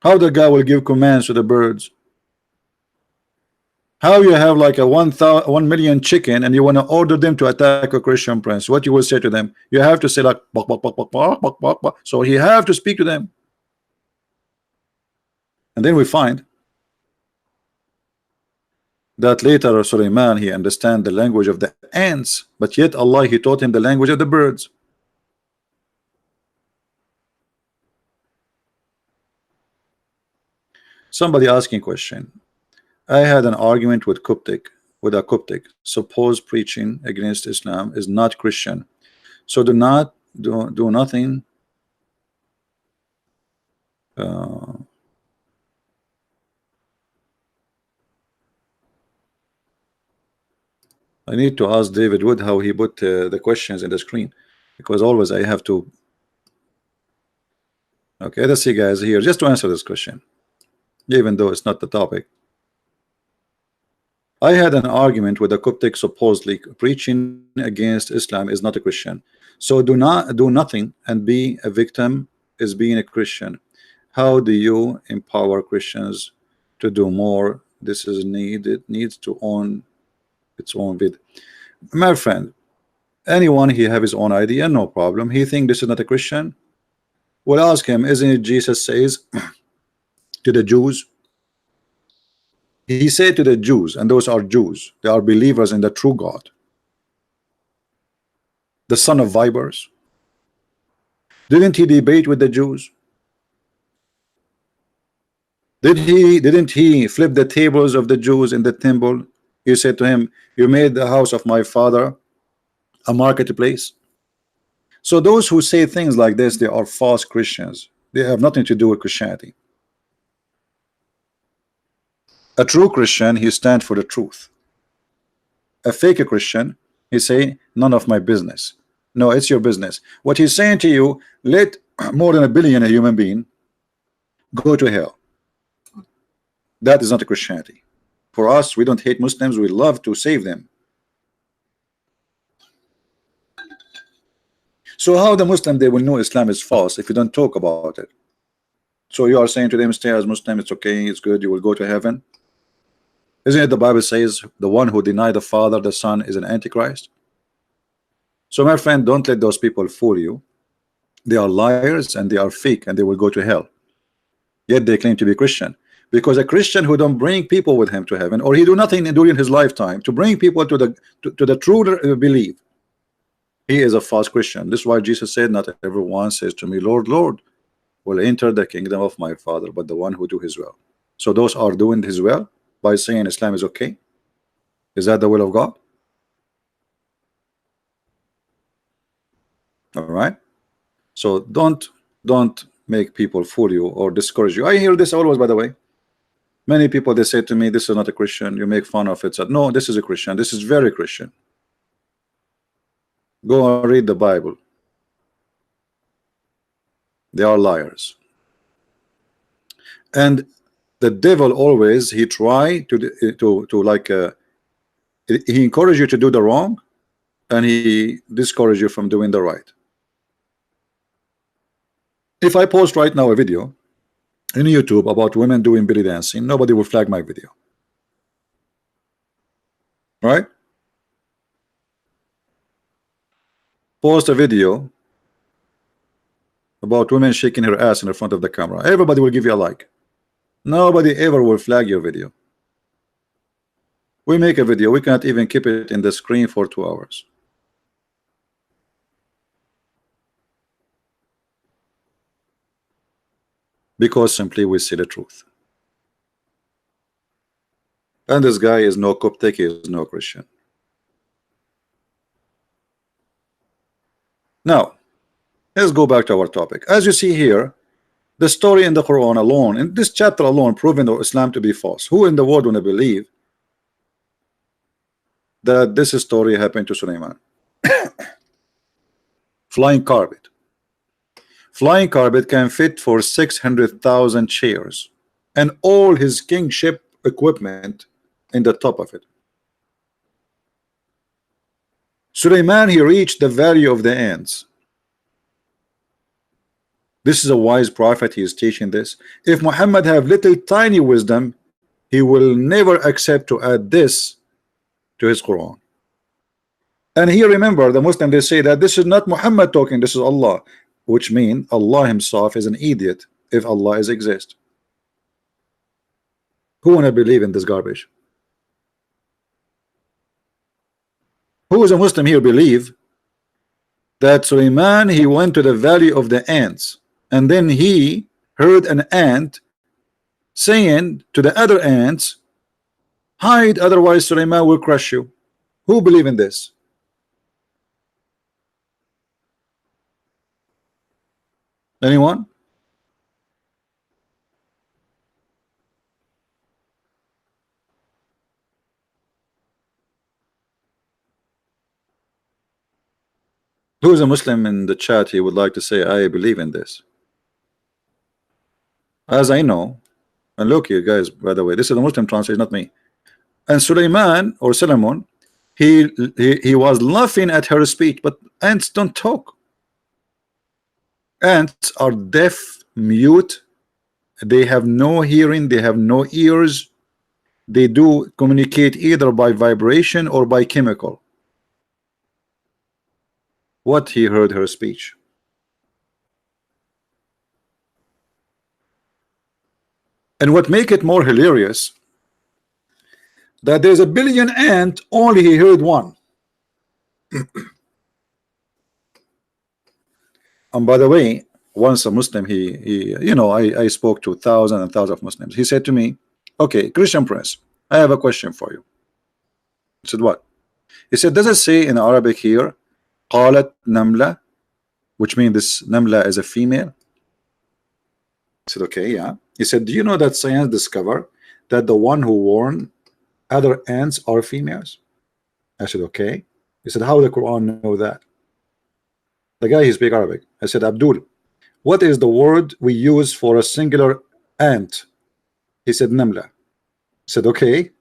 How the guy will give commands to the birds? How you have like a 1 million chicken and you want to order them to attack a Christian prince? What you will say to them? You have to say like bok, bok, bok, bok, bok, bok, bok, bok. So he have to speak to them. And then we find that later Suleiman, he understand the language of the ants, but yet Allah, he taught him the language of the birds. Somebody asking question. I had an argument with a Coptic. Suppose preaching against Islam is not Christian, so do nothing. I need to ask David Wood how he put the questions in the screen, because always I have to. Okay, let's see, guys, here just to answer this question, even though it's not the topic. I had an argument with a Coptic. Supposedly preaching against Islam is not a Christian, so do nothing and be a victim is being a Christian. How do you empower Christians to do more? This is needed. Needs to own its own bid. My friend, anyone he have his own idea, no problem. He think this is not a Christian, We'll ask him, isn't it Jesus says to the Jews? He said to the Jews, and those are Jews, they are believers in the true God, the son of vipers. Didn't he debate with the Jews? Didn't he flip the tables of the Jews in the temple? He said to him, you made the house of my father a marketplace. So those who say things like this, they are false Christians. They have nothing to do with Christianity. A true Christian, he stands for the truth. A fake Christian, he say, none of my business. No, it's your business. What he's saying to you, let more than 1 billion human being go to hell. That is not a Christianity. For us, we don't hate Muslims, we love to save them. So how the Muslim, they will know Islam is false if you don't talk about it? So you are saying to them, stay as Muslim, it's okay, it's good, you will go to heaven. Isn't it the Bible says the one who denied the Father, the Son is an Antichrist? So my friend, don't let those people fool you. They are liars and they are fake and they will go to hell. Yet they claim to be Christian. Because a Christian who don't bring people with him to heaven, or he do nothing during his lifetime to bring people to the true belief, he is a false Christian. This is why Jesus said, not everyone says to me, Lord, Lord, will enter the kingdom of my Father, but the one who do his will. So those are doing his will by saying Islam is okay. Is that the will of God? All right. So don't make people fool you or discourage you. I hear this always, by the way. Many people, they say to me, this is not a Christian, you make fun of it. So, no, this is a Christian, this is very Christian. Go and read the Bible. They are liars. And the devil always, he try to like he encourage you to do the wrong and he discourage you from doing the right. If I post right now a video in YouTube about women doing belly dancing, nobody will flag my video, right? Post a video about women shaking her ass in the front of the camera, everybody will give you a like. Nobody ever will flag your video. We make a video, we can't even keep it in the screen for 2 hours. Because simply we see the truth. And this guy is no Coptic, he is no Christian. Now, let's go back to our topic. As you see here, the story in the Quran alone, in this chapter alone, proving Islam to be false. Who in the world would believe that this story happened to Sulaiman? Flying carpet. Flying carpet can fit for 600,000 chairs and all his kingship equipment in the top of it. Sulaiman, he reached the valley of the ants. This is a wise prophet, he is teaching this. If Muhammad have little tiny wisdom, he will never accept to add this to his Quran. And here, remember, the Muslim, they say that this is not Muhammad talking, this is Allah, which means Allah himself is an idiot if Allah is exist. Who wanna believe in this garbage? Who is a Muslim here believe that Sulaiman, he went to the valley of the ants and then he heard an ant saying to the other ants, hide, otherwise Sulaiman will crush you? Who believe in this? Anyone? Who is a Muslim in the chat? He would like to say, I believe in this. As I know, and look you guys, by the way, this is the Muslim translation, not me. And Sulaiman or Solomon, he was laughing at her speech, but ants don't talk. Ants are deaf, mute, they have no hearing, they have no ears, they do communicate either by vibration or by chemical. What he heard her speech? And what make it more hilarious, that there's a billion ant, only he heard one. And by the way, once a Muslim, he you know, I spoke to thousands and thousands of Muslims. He said to me, okay, Christian Prince, I have a question for you. I said, what? He said, does it say in Arabic here, قالت نملة, which means this Namla is a female? I said, okay, yeah. He said, do you know that science discovered that the one who warned other ants are females? I said, okay. He said, how the Quran know that? The guy, he speak Arabic. I said, Abdul, what is the word we use for a singular ant? He said, Namla. I said, okay. I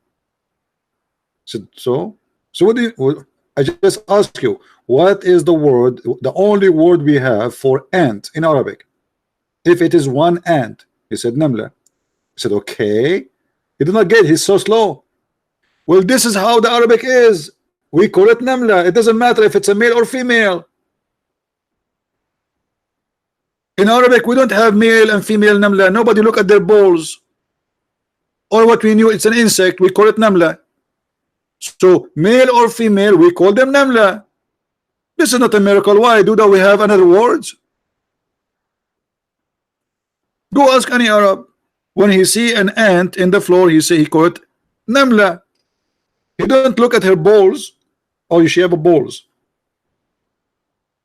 said, so what do you, I just ask you, what is the word, the only word we have for ant in Arabic? If it is one ant? He said, Namla. I said, okay. He did not get it. He's so slow. Well, this is how the Arabic is. We call it Namla. It doesn't matter if it's a male or female. In Arabic, we don't have male and female Namla. Nobody look at their balls. Or what we knew, it's an insect. We call it Namla. So male or female, we call them Namla. This is not a miracle. Why do that? We have another words. Go ask any Arab. When he see an ant in the floor, he say he call it Namla. He don't look at her balls. Oh, she have a balls.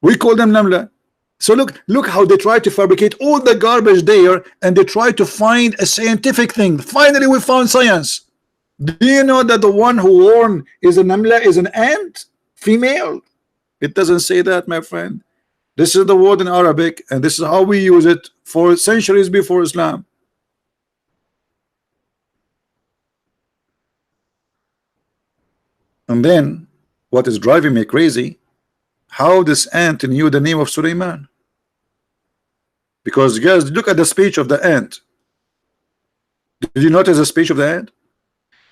We call them Namla. So look how they try to fabricate all the garbage there, and they try to find a scientific thing. Finally, we found science. Do you know that the one who warned is a Namla, is an ant, female? It doesn't say that, my friend. This is the word in Arabic, and this is how we use it for centuries before Islam. And then what is driving me crazy, how this ant knew the name of Suleiman? Because guys, look at the speech of the ant. Did you notice the speech of the ant?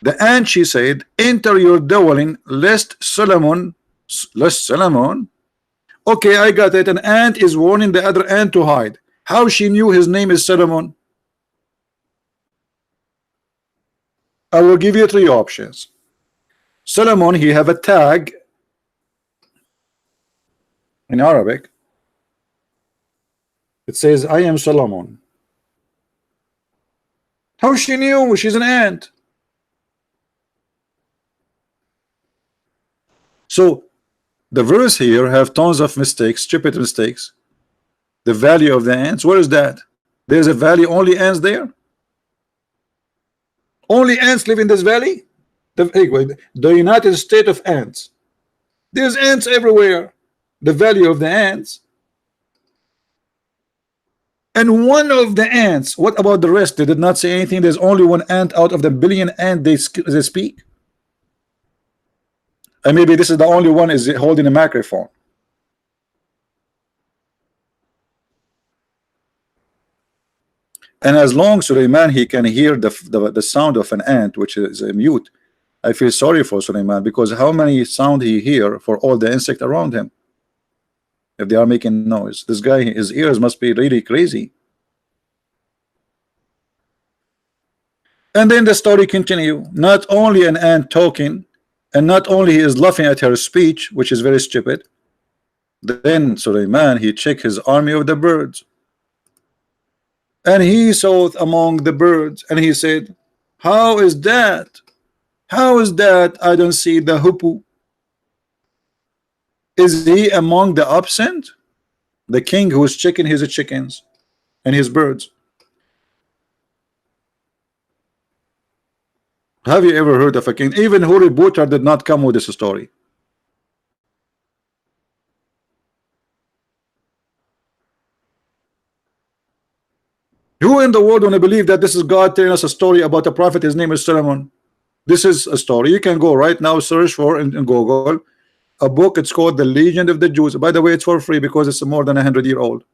The ant, she said, enter your dwelling lest Solomon. Okay, I got it. An ant is warning the other ant to hide. How she knew his name is Solomon? I will give you three options. Solomon, he have a tag in Arabic. It says, I am Solomon. How she knew? She's an ant. So the verse here have tons of mistakes, stupid mistakes. The value of the ants, where is that? There's a valley, only ants there? Only ants live in this valley? The United States of ants. There's ants everywhere. The value of the ants. And one of the ants, what about the rest? They did not say anything. There's only one ant out of the billion ant they speak. And maybe this is the only one is holding a microphone. And as long as Suleiman, he can hear the sound of an ant, which is a mute, I feel sorry for Suleiman, because how many sound he hear for all the insect around him if they are making noise? This guy, his ears must be really crazy. And then the story continue. Not only an ant talking, and not only he is laughing at her speech, which is very stupid. Then Suleiman, he checked his army of the birds, and he saw among the birds, and he said, how is that? How is that I don't see the hoopoe? Is he among the absent? The king who is checking his chickens and his birds. Have you ever heard of a king? Even Harry Potter did not come with this story. Who in the world want to believe that this is God telling us a story about a prophet? His name is Solomon. This is a story. You can go right now, search for in Google a book. It's called The Legend of the Jews. By the way, it's for free because it's more than 100-year-old.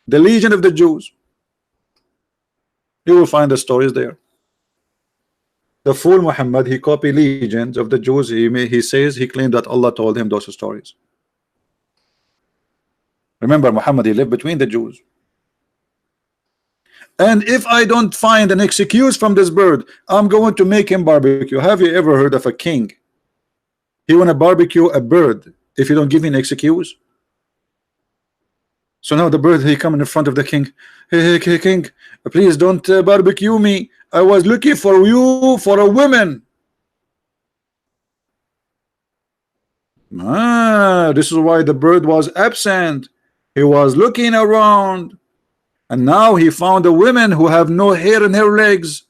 The Legend of the Jews. You will find the stories there. The fool Muhammad, he copied legends of the Jews. He says he claimed that Allah told him those stories. Remember, Muhammad, he lived between the Jews. And if I don't find an excuse from this bird, I'm going to make him barbecue. Have you ever heard of a king? He want to barbecue a bird if you don't give me an excuse. So now the bird, he come in front of the king. Hey, king, please don't barbecue me. I was looking for you for a woman. This is why the bird was absent. He was looking around, and now he found a woman who have no hair in her legs,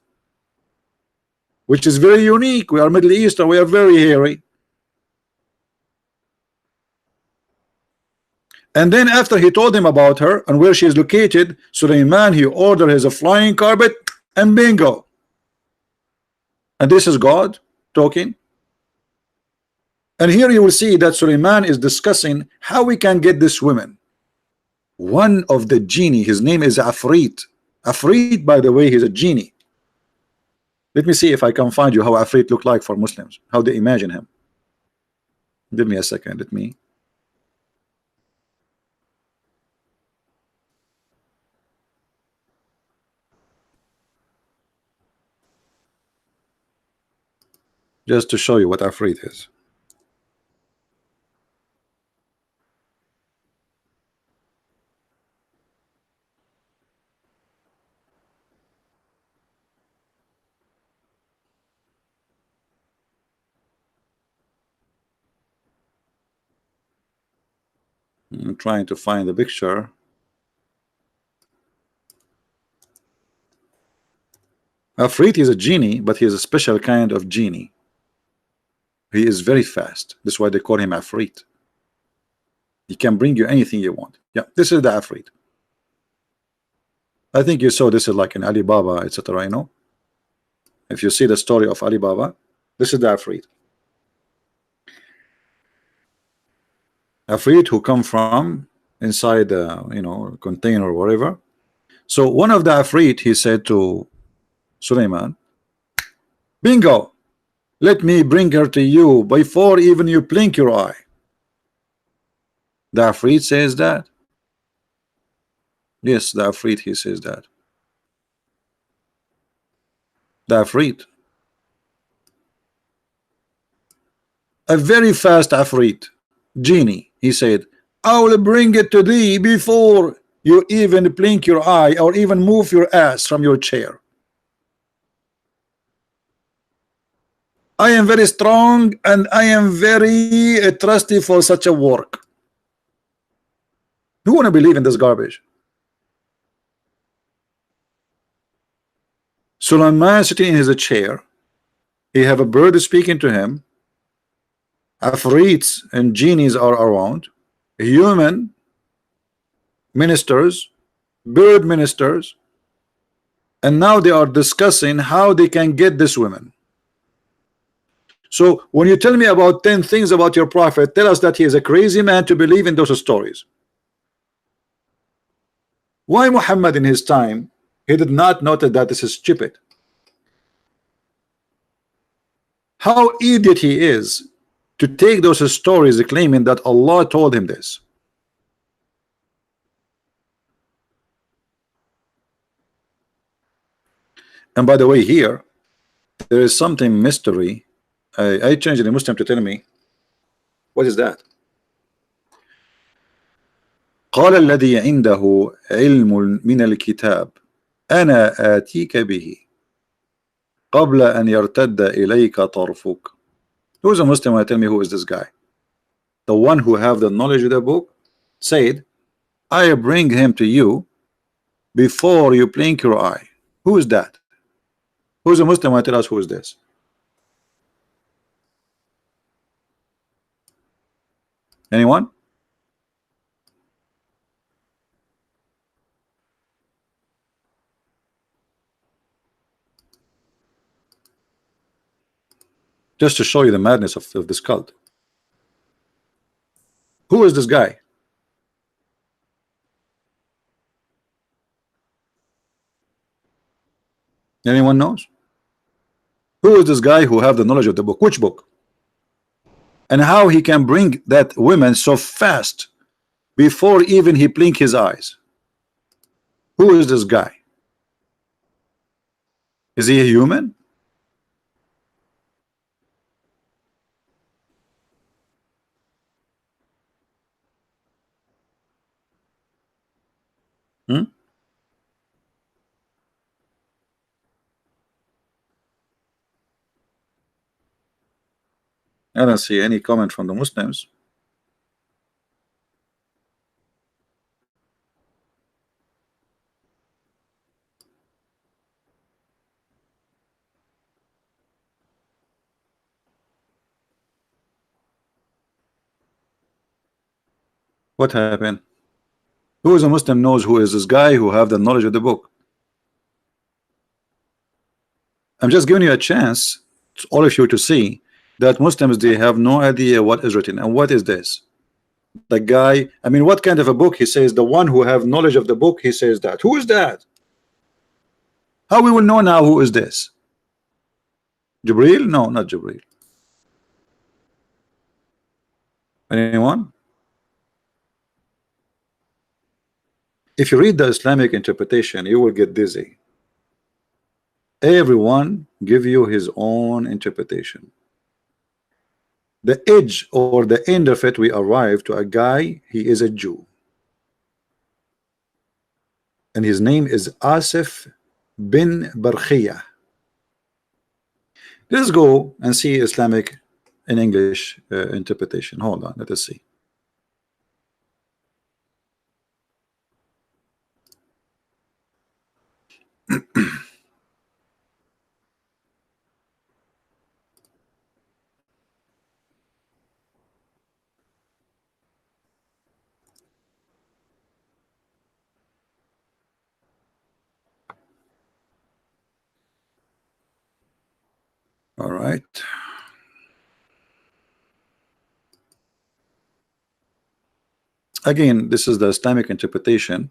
which is very unique. We are Middle Eastern, we are very hairy. And then after he told him about her and where she is located, Sulaiman, he ordered his flying carpet, and bingo. And this is God talking. And here you will see that Sulaiman is discussing how we can get this woman. One of the genie, his name is Afrit. Afrit, by the way, he's a genie. Let me see if I can find you how Afrit look like for Muslims, how they imagine him. Give me a second, let me. Just to show you what Afrit is. I'm trying to find the picture. Afrit is a genie, but he is a special kind of genie. He is very fast. That's why they call him Afrit. He can bring you anything you want. Yeah, this is the Afrit. I think you saw this is like in Alibaba, etc. You know, if you see the story of Alibaba, this is the Afrit. Afrit who come from inside the container or whatever. So one of the Afrit, he said to Sulaiman, bingo, let me bring her to you before even you blink your eye. The Afrit says that. Yes, the Afrit, he says that. The Afrit. A very fast Afrit, genie, he said, I will bring it to thee before you even blink your eye or even move your ass from your chair. I am very strong and I am very trusty for such a work. Who want to believe in this garbage? Sulaiman sitting in his chair. He have a bird speaking to him. Afrits and genies are around. Human ministers, bird ministers, and now they are discussing how they can get this woman. So when you tell me about 10 things about your prophet, tell us that he is a crazy man to believe in those stories. Why Muhammad in his time, he did not notice that this is stupid? How idiot he is to take those stories claiming that Allah told him this. And by the way, here there is something mystery. I changed the Muslim to tell me what is that. قال الذي عنده علم من الكتاب أنا آتيك به قبل أن يرتد إليك طرفك. Who is a Muslim? Tell me who is this guy. The one who have the knowledge of the book said, I bring him to you before you blink your eye. Who is that? Who is a Muslim? Tell us who is this. Anyone? Just to show you the madness of this cult. Who is this guy? Anyone knows? Who is this guy who have the knowledge of the book? Which book? And how he can bring that woman so fast before even he blink his eyes? Who is this guy? Is he a human? Hmm? I don't see any comment from the Muslims. What happened? Who is a Muslim knows who is this guy who have the knowledge of the book? I'm just giving you a chance, all of you, to see that Muslims, they have no idea what is written. And what is this? The guy, I mean, what kind of a book? He says the one who have knowledge of the book, he says that. Who is that? How we will know now who is this? Jibreel? No, not Jibreel. Anyone? If you read the Islamic interpretation, you will get dizzy. Everyone give you his own interpretation. The edge or the end of it, we arrive to a guy, he is a Jew. And his name is Asif bin Barkhiyah. Let's go and see Islamic in English interpretation. Hold on, let us see. All right. Again, this is the Islamic interpretation,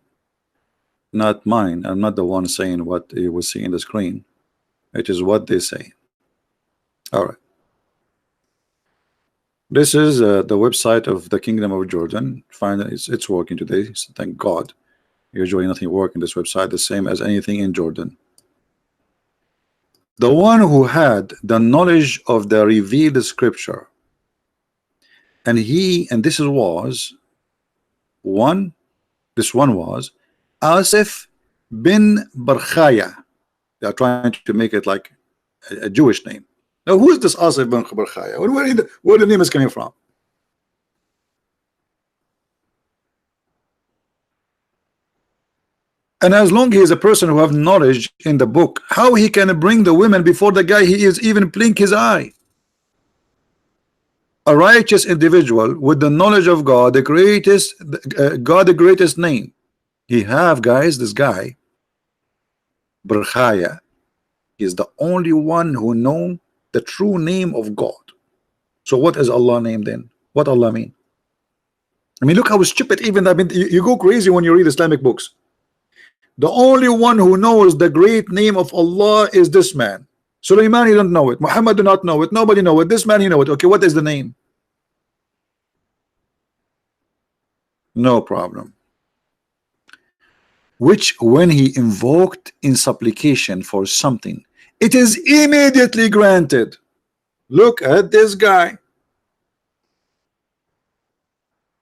not mine. I'm not the one saying what you will see in the screen. It is what they say. All right. This is the website of the Kingdom of Jordan. Find it's working today. So thank God. Usually nothing works in this website, the same as anything in Jordan. The one who had the knowledge of the revealed scripture, and this was one. This one was Asif bin Barkhaya. They are trying to make it like a Jewish name. Now, who is this Asif bin Barkhaya? Where the name is coming from? And as long as he is a person who have knowledge in the book, how he can bring the women before the guy he is even blink his eye? A righteous individual with the knowledge of God, the greatest God, the greatest name. He have, guys, this guy Barkhaya is the only one who know the true name of God. So what is Allah name then? What Allah mean? I mean, look how stupid even that. I mean, you go crazy when you read Islamic books. The only one who knows the great name of Allah is this man. Sulaiman, he don't know it. Muhammad do not know it. Nobody know it. This man, he know it. Okay, what is the name? No problem. Which when he invoked in supplication for something, it is immediately granted. Look at this guy.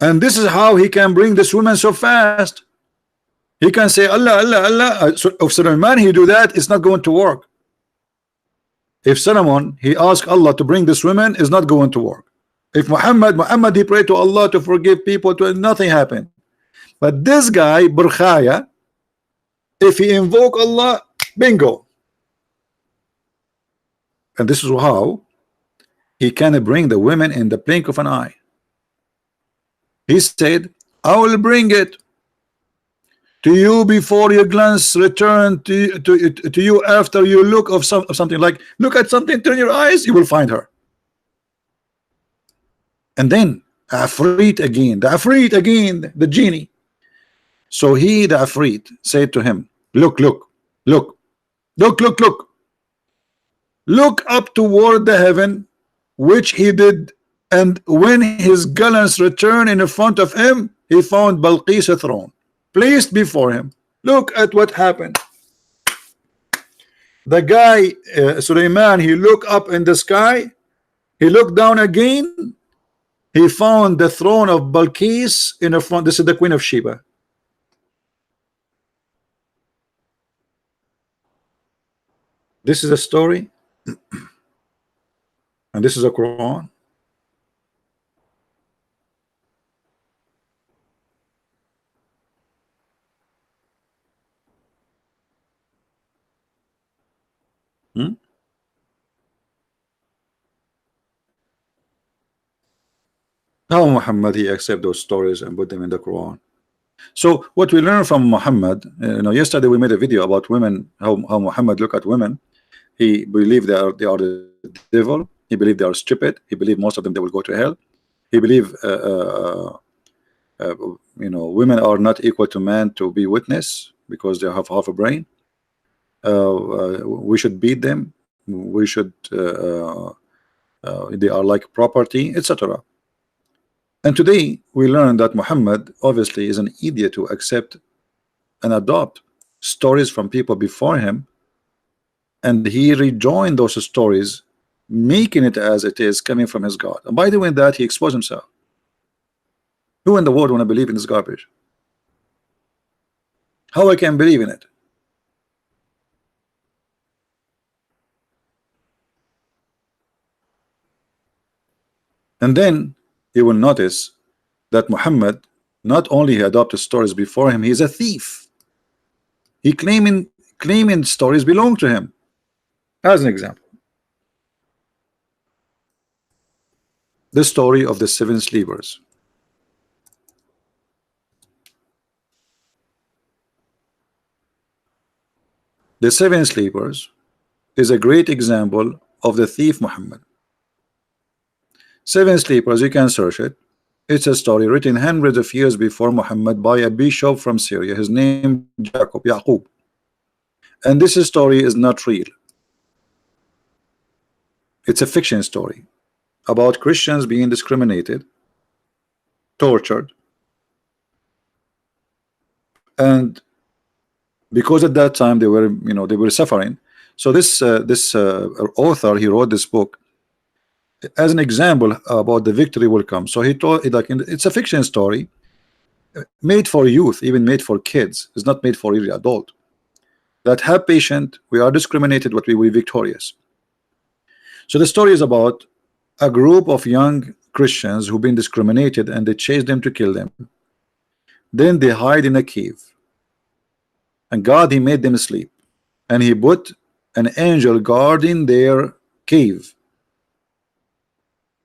And this is how he can bring this woman so fast. He can say Allah, Allah, Allah. So if Solomon he do that, it's not going to work. If Solomon he asked Allah to bring this woman, it's not going to work. If Muhammad he prayed to Allah to forgive people, nothing happened. But this guy Barkhaya, if he invoke Allah, bingo. And this is how he can bring the women in the blink of an eye. He said, I will bring it to you before your glance return to you after you look of something. Like look at something, turn your eyes, you will find her. And then Afrit again, the genie. So he, the Afrit, said to him, look up toward the heaven, which he did, and when his glance returned in front of him, he found Balqis throne placed before him. Look at what happened. The guy, Suleiman, he looked up in the sky, he looked down again, he found the throne of Balkis in the front. This is the Queen of Sheba. This is a story, and this is a Quran. How Muhammad he accept those stories and put them in the Quran. So what we learn from Muhammad, yesterday we made a video about women, how Muhammad look at women. He believed they are the devil. He believed they are stupid. He believed most of them they will go to hell. He believed women are not equal to men to be witness because they have half a brain. We should beat them. We should they are like property, etc. And today we learn that Muhammad obviously is an idiot to accept and adopt stories from people before him, and he rejoined those stories, making it as it is coming from his God. And by doing that, he exposed himself. Who in the world want to believe in this garbage? How I can believe in it? And then you will notice that Muhammad not only he adopted stories before him, he's a thief. He claiming stories belong to him. As an example, the story of the 7 sleepers. The 7 sleepers is a great example of the thief Muhammad. 7 sleepers, you can search it. It's a story written hundreds of years before Muhammad by a bishop from Syria. His name Yaqub. And this story is not real. It's a fiction story about Christians being discriminated, tortured, and because at that time they were suffering. So this author, he wrote this book as an example about the victory will come. So he told it like it's a fiction story made for youth, even made for kids. It's not made for every adult. That have patience, we are discriminated, but we will be victorious. So the story is about a group of young Christians who've been discriminated, and they chase them to kill them. Then they hide in a cave, and God he made them sleep, and he put an angel guarding their cave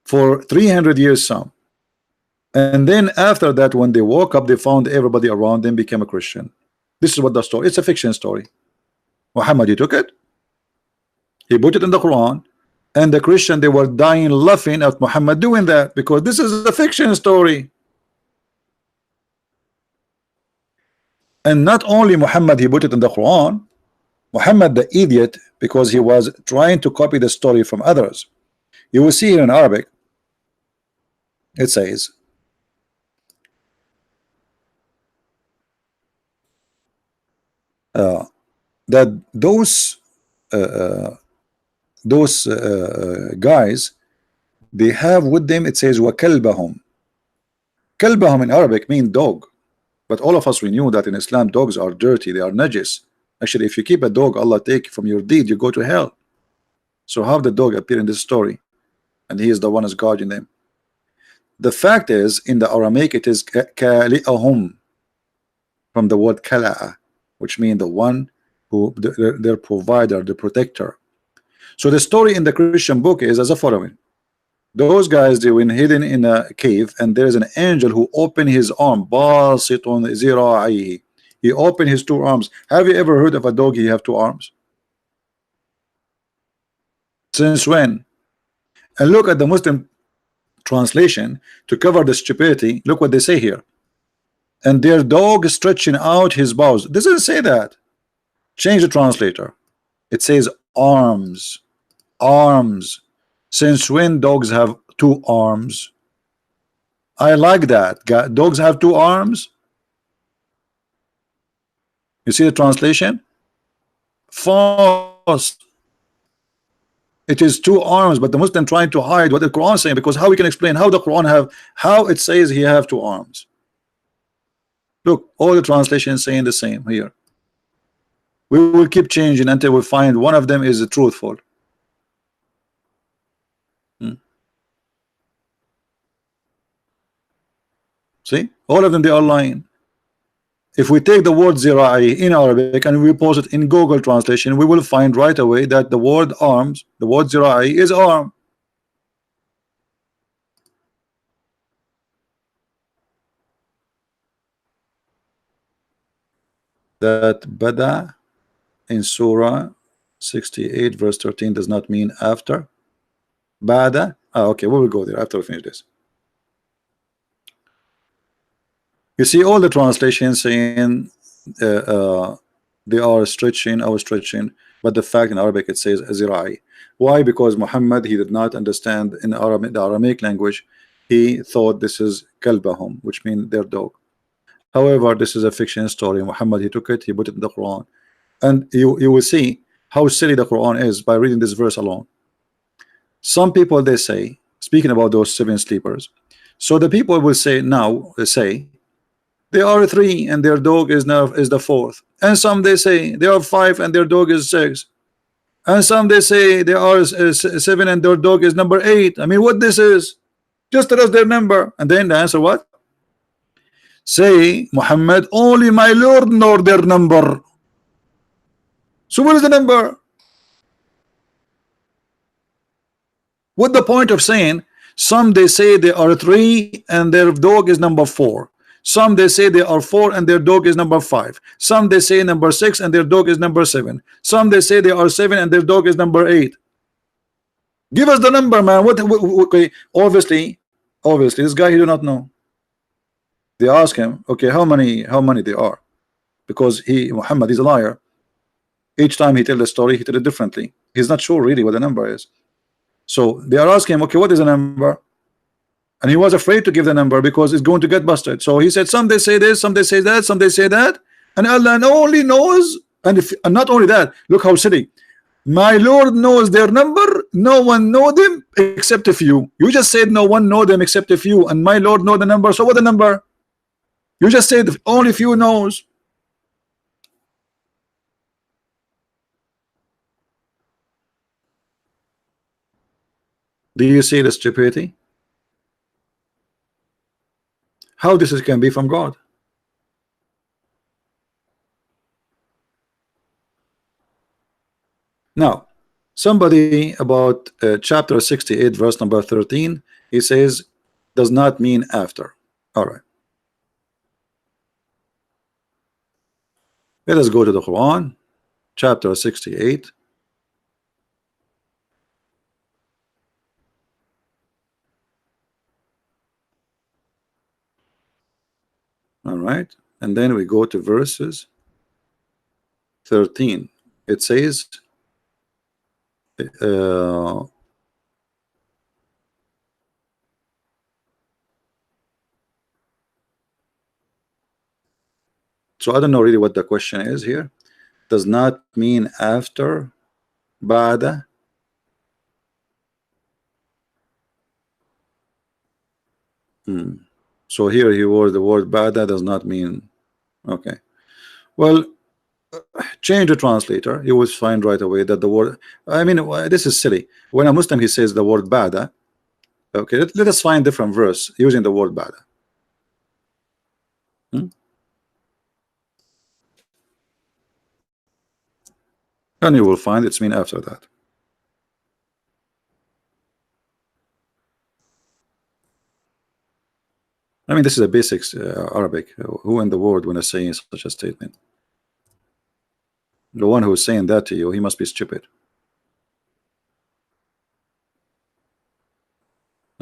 for 300 years some. And then after that, when they woke up, they found everybody around them became a Christian. This is what the story, it's a fiction story. Muhammad, he took it, he put it in the Quran, and the Christian, they were dying laughing at Muhammad doing that, because this is a fiction story. And not only Muhammad, he put it in the Quran, Muhammad the idiot, because he was trying to copy the story from others. You will see here in Arabic, it says, that those guys, they have with them, it says وَكَلْبَهُمْ. Kalbahum in Arabic mean dog, but all of us, we knew that in Islam dogs are dirty, they are najis. Actually, if you keep a dog, Allah take from your deed, you go to hell. So how the dog appear in this story, and he is the one who's guarding them? The fact is, in the Aramaic, it is kali'ahum, from the word kala'a, which means the one who their provider, the protector. So the story in the Christian book is as a following: those guys, they were hidden in a cave, and there is an angel who opened his arm, basitun zira'ihi. He opened his 2 arms. Have you ever heard of a dog he have 2 arms? Since when? And look at the Muslim translation to cover the stupidity. Look what they say here: and their dog stretching out his paws. It doesn't say that. Change the translator. It says arms. Arms. Since when dogs have 2 arms? I like that. Dogs have 2 arms. You see the translation? Far cross. It is two arms, but the Muslim trying to hide what the Quran is saying, because how we can explain how the Quran have, how it says he have two arms. Look, all the translations saying the same here. We will keep changing until we find one of them is truthful. See, all of them, they are lying. If we take the word zira'i in Arabic and we post it in Google translation, we will find right away that the word arms, the word zira'i is arm. That bada in Surah 68 verse 13 does not mean after. Bada. Okay, we will go there after we finish this. You see all the translations saying they are stretching or stretching, but the fact in Arabic it says zira'i. Why? Because Muhammad, he did not understand in Arabic, the Aramaic language. He thought this is kalbahum, which means their dog. However, this is a fiction story. Muhammad, he took it, he put it in the Quran, and you will see how silly the Quran is by reading this verse alone. Some people, they say, speaking about those seven sleepers, so the people will say now, they say they are three and their dog is now is the fourth, and some they say they are five and their dog is six, and some they say they are seven and their dog is number eight. I mean, what this is? Just tell us their number. And then the answer what? Say, Muhammad, only my Lord know their number. So what is the number? What the point of saying some they say they are three and their dog is number four, some they say they are four and their dog is number five, some they say number six and their dog is number seven, some they say they are seven and their dog is number eight. Give us the number, man. What okay, obviously this guy, he do not know. They ask him, okay, how many they are, because Muhammad is a liar. Each time he tell the story, he tell it differently. He's not sure really what the number is. So they are asking him, okay, what is the number? And he was afraid to give the number because it's going to get busted. So he said, some they say this, some they say that, some they say that, and Allah only knows. And not only that, look how silly. My Lord knows their number. No one know them except a few. You just said no one know them except a few, and my Lord know the number. So what the number? You just said only few knows. Do you see the stupidity? How this can be from God? Now, somebody about chapter 68 verse number 13, he says does not mean after. All right, let us go to the Quran, chapter 68. All right, and then we go to verses 13. It says so I don't know really what the question is here. Does not mean after, ba'da. So here he was the word ba'da does not mean. Okay, well, change the translator, you will find right away that the word, I mean, this is silly. When a Muslim he says the word ba'da, okay, let us find different verse using the word ba'da. And you will find it's mean after that. I mean, this is a basics Arabic. Who in the world when saying such a statement? The one who is saying that to you, he must be stupid.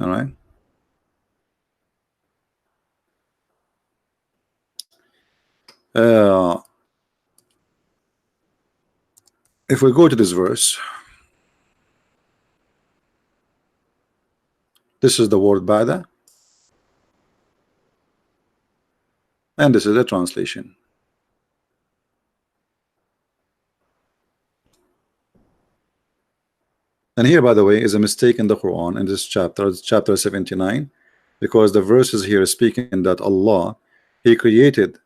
All right. If we go to this verse, this is the word ba'da, and this is the translation. And here, by the way, is a mistake in the Quran in this chapter. It's chapter 79, because the verses here is speaking that Allah, He created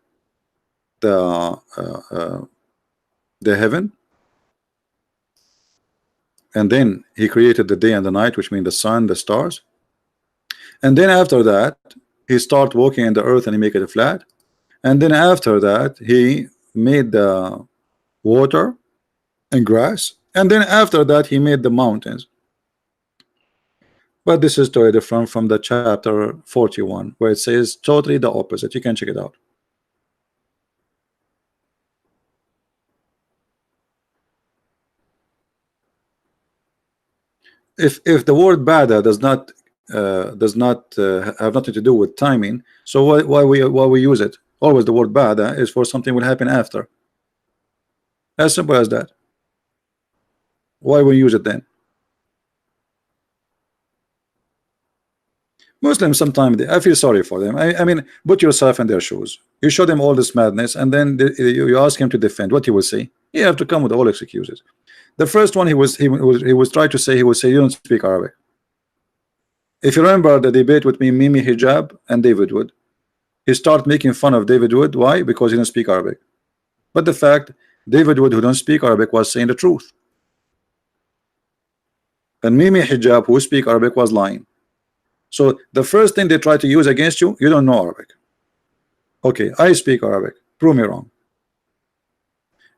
the heaven, and then He created the day and the night, which mean the sun, the stars, and then after that He start walking in the earth and He make it flat, and then after that He made the water and grass, and then after that He made the mountains. But this is totally different from the chapter 41, where it says totally the opposite. You can check it out. If the word bada does not have nothing to do with timing, so why we use it? Always the word bada is for something will happen after. As simple as that. Why we use it then? Muslims sometimes I feel sorry for them. I mean, put yourself in their shoes. You show them all this madness, and then you ask him to defend. What he will say? You have to come with all excuses. The first one he was trying to say, he would say you don't speak Arabic. If you remember the debate with me, Mimi Hijab and David Wood, he started making fun of David Wood. Why? Because he didn't speak Arabic. But the fact David Wood, who don't speak Arabic, was saying the truth, and Mimi Hijab, who speak Arabic, was lying. So the first thing they try to use against you, you don't know Arabic. Okay, I speak Arabic. Prove me wrong.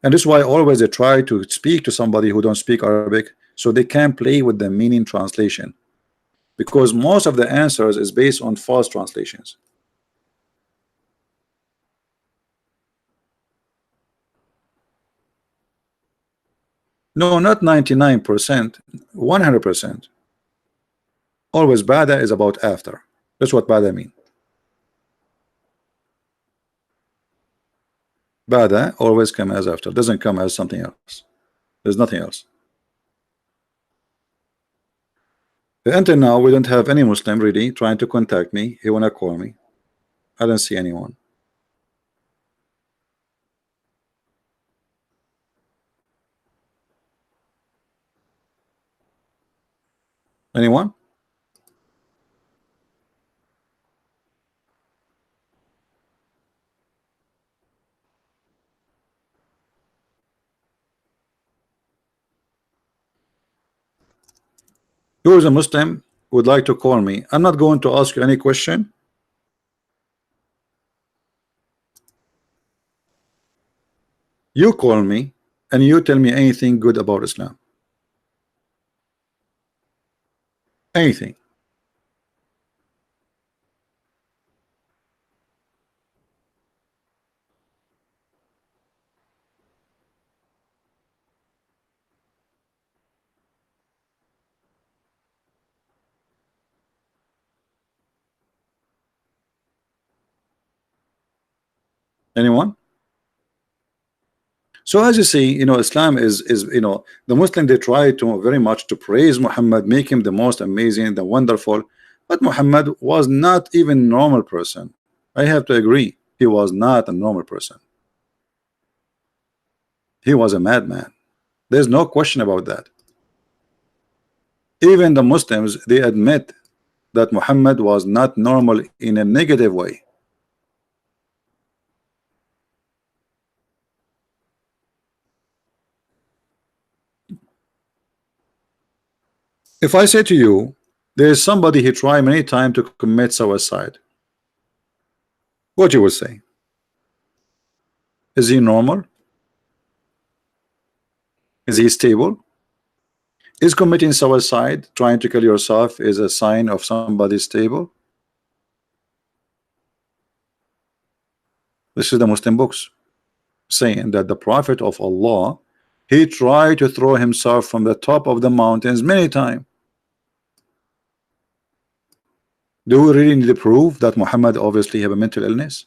And this is why always they try to speak to somebody who don't speak Arabic, so they can play with the meaning translation, because most of the answers is based on false translations. No, not 99%, 100%. Always bada is about after. That's what bada mean. Bada always come as after, doesn't come as something else. There's nothing else. Until now, we don't have any Muslim really trying to contact me. He wanna call me. I don't see anyone. Anyone? Who is a Muslim would like to call me? I'm not going to ask you any question. You call me and you tell me anything good about Islam. Anything. Anyone? So as you see, Islam is the Muslim, they try to very much to praise Muhammad, make him the most amazing, the wonderful, but Muhammad was not even normal person. I have to agree, he was not a normal person. He was a madman. There's no question about that. Even the Muslims, they admit that Muhammad was not normal in a negative way. If I say to you, there is somebody he tried many times to commit suicide, what you will say? Is he normal? Is he stable? Is committing suicide, trying to kill yourself, is a sign of somebody stable? This is the Muslim books saying that the Prophet of Allah, he tried to throw himself from the top of the mountains many times. Do we really need to prove that Muhammad obviously have a mental illness?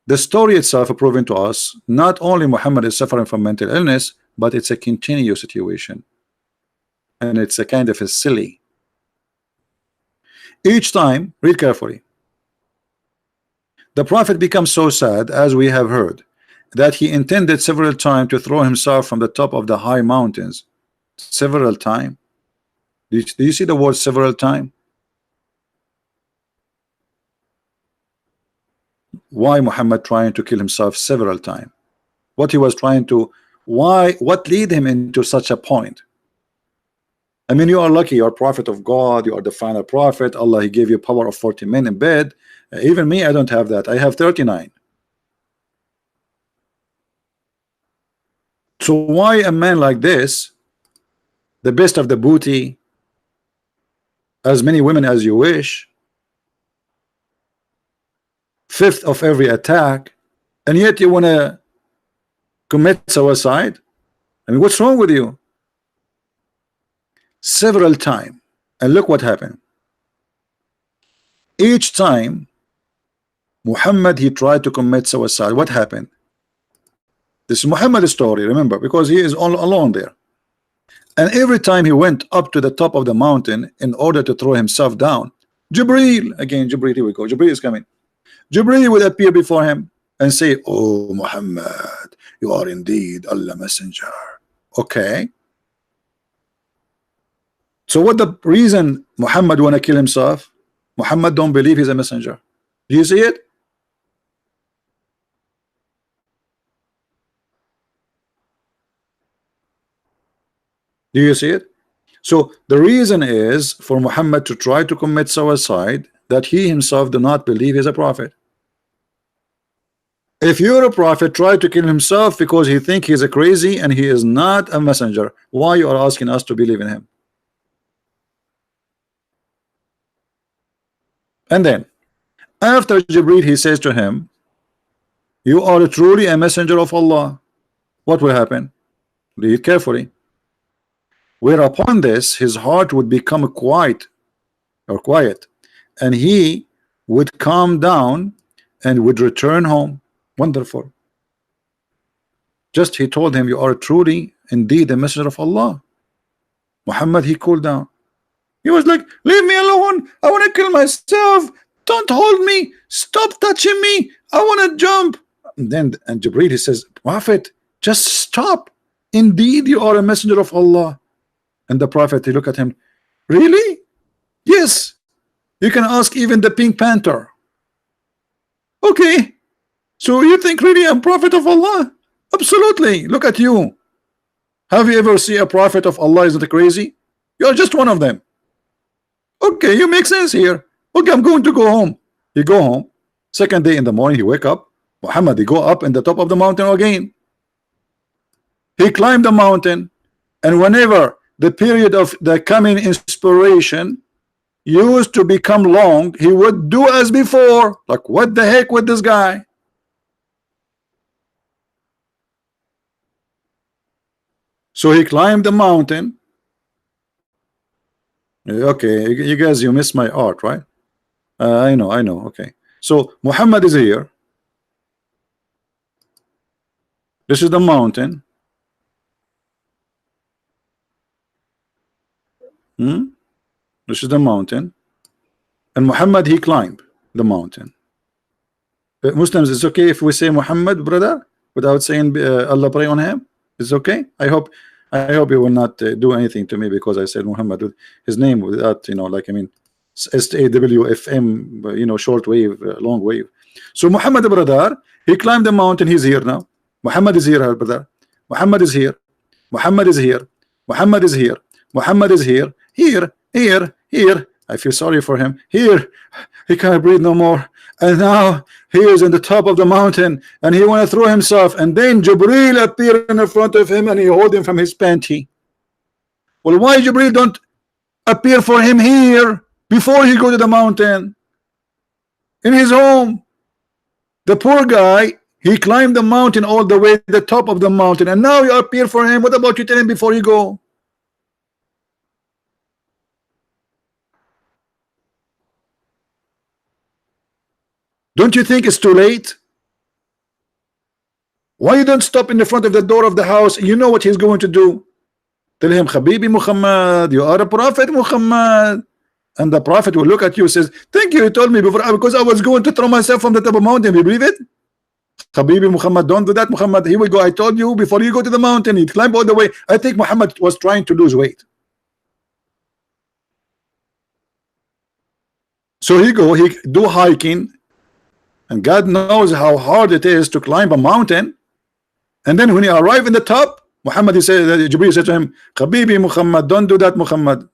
The story itself proving to us not only Muhammad is suffering from mental illness, but it's a continuous situation, and it's a kind of a silly. Each time, read carefully. The Prophet becomes so sad, as we have heard, that he intended several times to throw himself from the top of the high mountains. several times? Do you see the word several times? Why Muhammad trying to kill himself several times? What he was trying to, what lead him into such a point? I mean, you are lucky, you are prophet of God, you are the final prophet. Allah, he gave you power of 40 men in bed. Even me, I don't have that. I have 39. So why a man like this, the best of the booty, as many women as you wish, fifth of every attack, and yet you want to commit suicide? I mean, what's wrong with you? Several times, and look what happened. Each time Muhammad, he tried to commit suicide, what happened? This is Muhammad's story, remember, because he is all alone there. And every time he went up to the top of the mountain in order to throw himself down, Jibreel, again Jibreel, here we go, Jibreel is coming. Jibreel would appear before him and say, oh Muhammad, you are indeed Allah messenger. Okay, so what the reason Muhammad want to kill himself? Muhammad don't believe he's a messenger. Do you see it? Do you see it? So the reason is for Muhammad to try to commit suicide that he himself do not believe he's a prophet. If you're a prophet, try to kill himself because he think he's a crazy and he is not a messenger. Why you are asking us to believe in him? And then after Jibreel, he says to him, you are truly a messenger of Allah. What will happen? Read carefully. Whereupon this, his heart would become quiet, and he would calm down and would return home. Wonderful. Just he told him, you are truly indeed a messenger of Allah. Muhammad, he cooled down. He was like, leave me alone, I want to kill myself, don't hold me, stop touching me, I want to jump. And Jibreel, he says, Prophet, just stop, indeed you are a messenger of Allah. And the Prophet, he looked at him, really? Yes, you can ask even the Pink Panther. Okay, so you think really I'm prophet of Allah? Absolutely, look at you. Have you ever seen a prophet of Allah? Isn't it crazy? You're just one of them. Okay, you make sense here. Okay, I'm going to go home. He go home. Second day in the morning, he wake up. Muhammad, he go up in the top of the mountain again. He climbed the mountain, and whenever the period of the coming inspiration used to become long, he would do as before. Like, what the heck with this guy? So he climbed the mountain. Okay, you guys, you missed my art, right? I know. Okay, so Muhammad is here. This is the mountain. This is the mountain, and Muhammad, he climbed the mountain. Muslims, it's okay if we say Muhammad, brother, without saying Allah pray on him? It's okay. I hope he will not do anything to me because I said Muhammad with his name without, like, I mean, SAWFM, short wave, long wave. So Muhammad, brother, he climbed the mountain. He's here now. Muhammad is here, brother. Muhammad is here. Muhammad is here. Muhammad is here. Muhammad is here. Here. I feel sorry for him. Here, he can't breathe no more. And now he is in the top of the mountain, and he want to throw himself. And then Jibreel appeared in front of him, and he hold him from his panty. Well, why Jibreel don't appear for him here before he go to the mountain? In his home. The poor guy, he climbed the mountain all the way to the top of the mountain, and now you appear for him. What about you tell him before you go? Don't you think it's too late? Why you don't stop in the front of the door of the house? You know what he's going to do. Tell him, Habibi Muhammad, you are a prophet, Muhammad. And the prophet will look at you and says, thank you, you told me before, because I was going to throw myself from the top of the mountain. You believe it? Habibi Muhammad, don't do that, Muhammad. Here we go. I told you before you go to the mountain, he climbed all the way. I think Muhammad was trying to lose weight. So he do hiking, and God knows how hard it is to climb a mountain. And then when he arrived in the top, Muhammad, he said, Jibreel said to him, Habibi Muhammad, don't do that, Muhammad.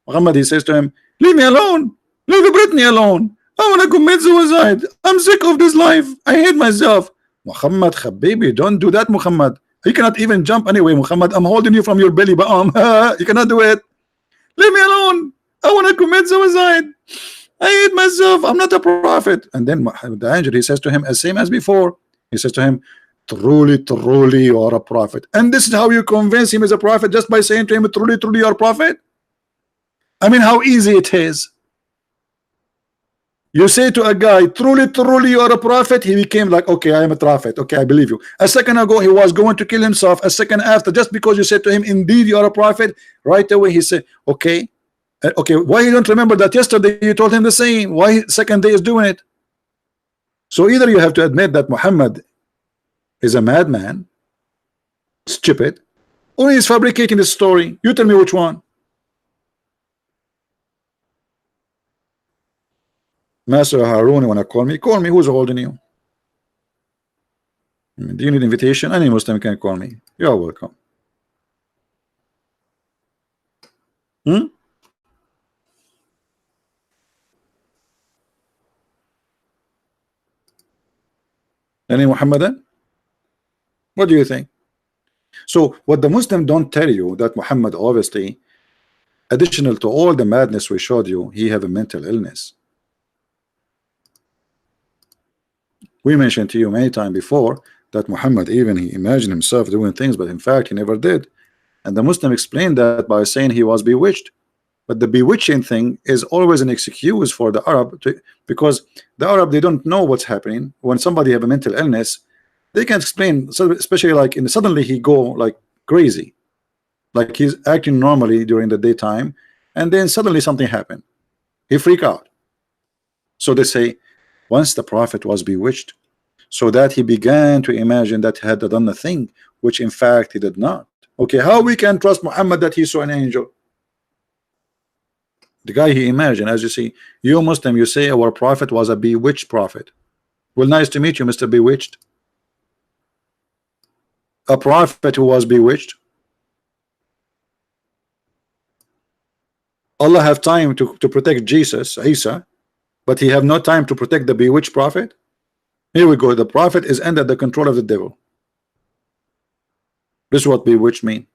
Muhammad, he says to him, leave me alone. Leave Brittany alone. I want to commit suicide. I'm sick of this life. I hate myself. Muhammad, Habibi, don't do that, Muhammad. You cannot even jump anyway, Muhammad. I'm holding you from your belly, but you cannot do it. Leave me alone. I want to commit suicide. I hate myself. I'm not a prophet. And then the angel, he says to him, as same as before, he says to him, truly, truly, you are a prophet. And this is how you convince him as a prophet, just by saying to him, truly, truly, you are a prophet. I mean, how easy it is. You say to a guy, truly, truly, you are a prophet. He became like, okay, I am a prophet. Okay, I believe you. A second ago, he was going to kill himself. A second after, just because you said to him, indeed, you are a prophet, right away he said, okay. Okay, why you don't remember that yesterday you told him the same? Why second day is doing it? So either you have to admit that Muhammad is a madman, stupid, or he is fabricating the story. You tell me which one. Master Harun, you want to call me? Call me. Who's holding you? Do you need invitation? Any Muslim can call me. You are welcome. Any Muhammadan? What do you think? So what the Muslim don't tell you, that Muhammad, obviously, additional to all the madness we showed you, he have a mental illness. We mentioned to you many times before that Muhammad, even he imagined himself doing things, but in fact he never did. And the Muslim explained that by saying he was bewitched. But the bewitching thing is always an excuse for the Arab because the Arab, they don't know what's happening. When somebody have a mental illness, they can't explain. So especially like suddenly he go like crazy, like he's acting normally during the daytime, and then suddenly something happened. He freak out. So they say once the Prophet was bewitched, so that he began to imagine that he had done a thing which in fact he did not. Okay, how we can trust Muhammad that he saw an angel? The guy he imagined, as you see, you Muslim, you say our prophet was a bewitched prophet. Well, nice to meet you, Mr. Bewitched. A prophet who was bewitched. Allah have time to protect Jesus, Isa, but he have no time to protect the bewitched prophet. Here we go. The prophet is under the control of the devil. This is what bewitched mean.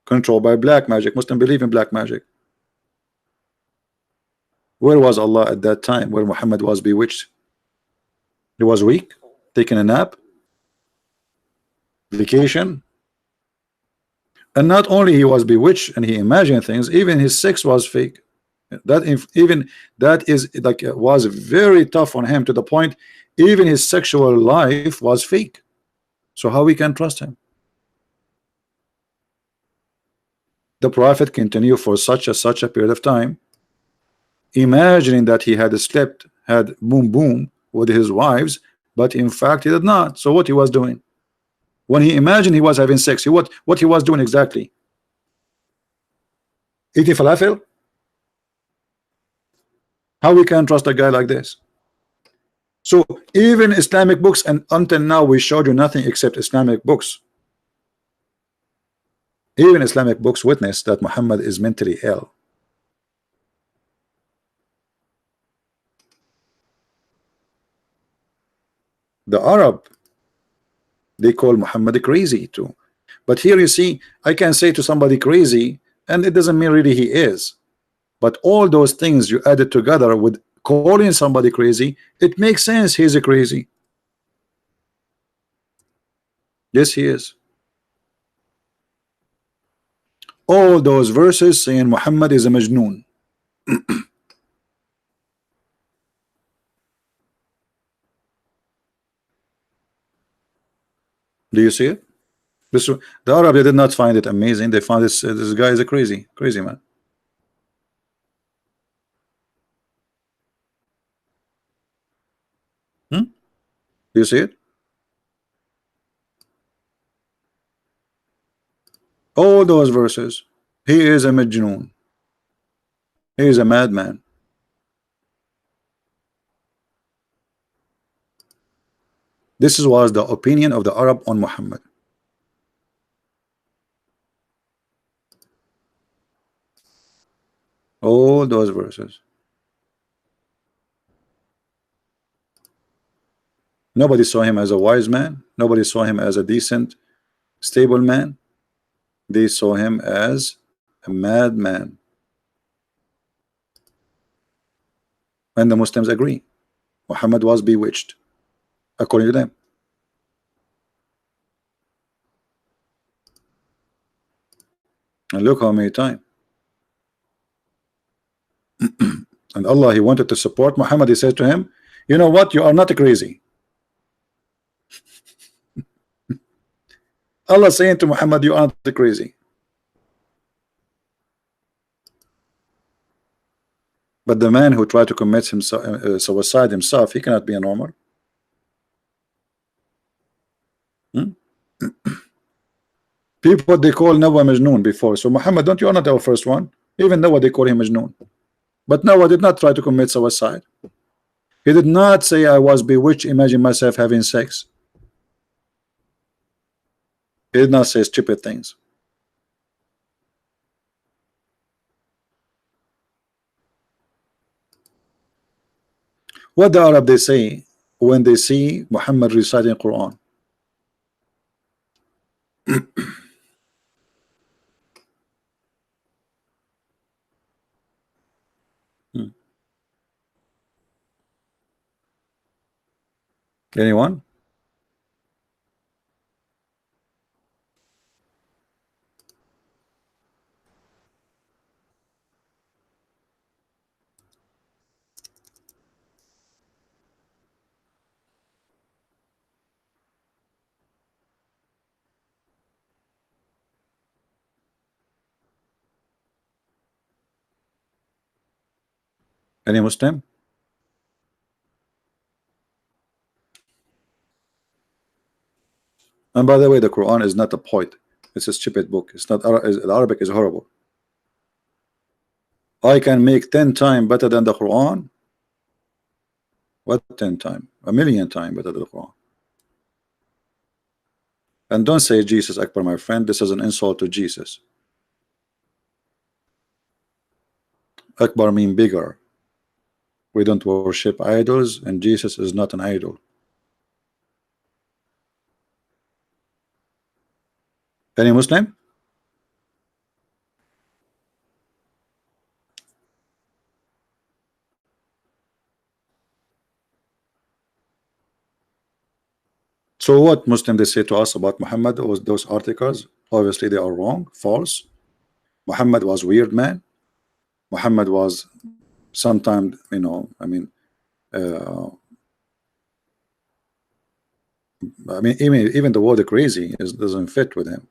Controlled by black magic. Muslim believe in black magic. Where was Allah at that time where Muhammad was bewitched? He was weak, taking a nap, vacation. And not only he was bewitched and he imagined things, even his sex was fake. Even that is like was very tough on him, to the point even his sexual life was fake. So how we can trust him? The Prophet continued for such a period of time, imagining that he had slept, had boom with his wives, but in fact he did not. So what he was doing? When he imagined he was having sex, what he was doing exactly? Eating falafel? How we can trust a guy like this? So even Islamic books, and until now we showed you nothing except Islamic books. Even Islamic books witness that Muhammad is mentally ill. The Arab, they call Muhammad crazy too. But here you see, I can say to somebody crazy, and it doesn't mean really he is. But all those things you added together with calling somebody crazy, it makes sense he's a crazy. Yes, he is. All those verses saying Muhammad is a majnoon. Do you see it? The Arab, they did not find it amazing. They found this guy is a crazy man. Do you see it? All those verses. He is a majnoon. He is a madman. This was the opinion of the Arab on Muhammad. All those verses. Nobody saw him as a wise man. Nobody saw him as a decent, stable man. They saw him as a madman. And the Muslims agree. Muhammad was bewitched, according to them. And look how many times. And Allah, He wanted to support Muhammad. He said to him, you know what, you are not crazy. Allah saying to Muhammad, you aren't crazy. But the man who tried to commit himself, suicide himself, he cannot be a normal. People they call Nawa Majnoon before. So Muhammad, don't you are not our first one. Even Nawa they call him Majnoon. But Nawa did not try to commit suicide. He did not say I was bewitched, imagine myself having sex. He did not say stupid things. What the Arab they say when they see Muhammad reciting Quran? Anyone? Any Muslim? And by the way, the Quran is not a poet. It's a stupid book. It's not Arabic is horrible. I can make 10 times better than the Quran. What 10 times? 1,000,000 times better than the Quran. And don't say Jesus Akbar, my friend. This is an insult to Jesus. Akbar means bigger. We don't worship idols, and Jesus is not an idol. Any Muslim? So what Muslim they say to us about Muhammad was those articles? Obviously they are wrong, false. Muhammad was weird man. Muhammad was sometimes, you know, I mean, even the word crazy doesn't fit with him.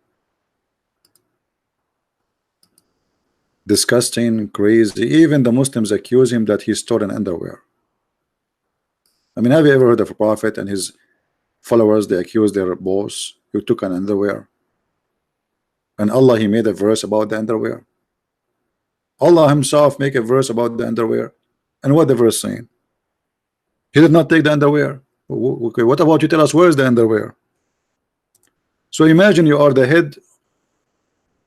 Disgusting, crazy. Even the Muslims accuse him that he stole an underwear. I mean, have you ever heard of a prophet and his followers? They accuse their boss who took an underwear, and Allah He made a verse about the underwear. Allah Himself make a verse about the underwear, and what the verse saying? He did not take the underwear. Okay, what about you tell us where's the underwear? So imagine you are the head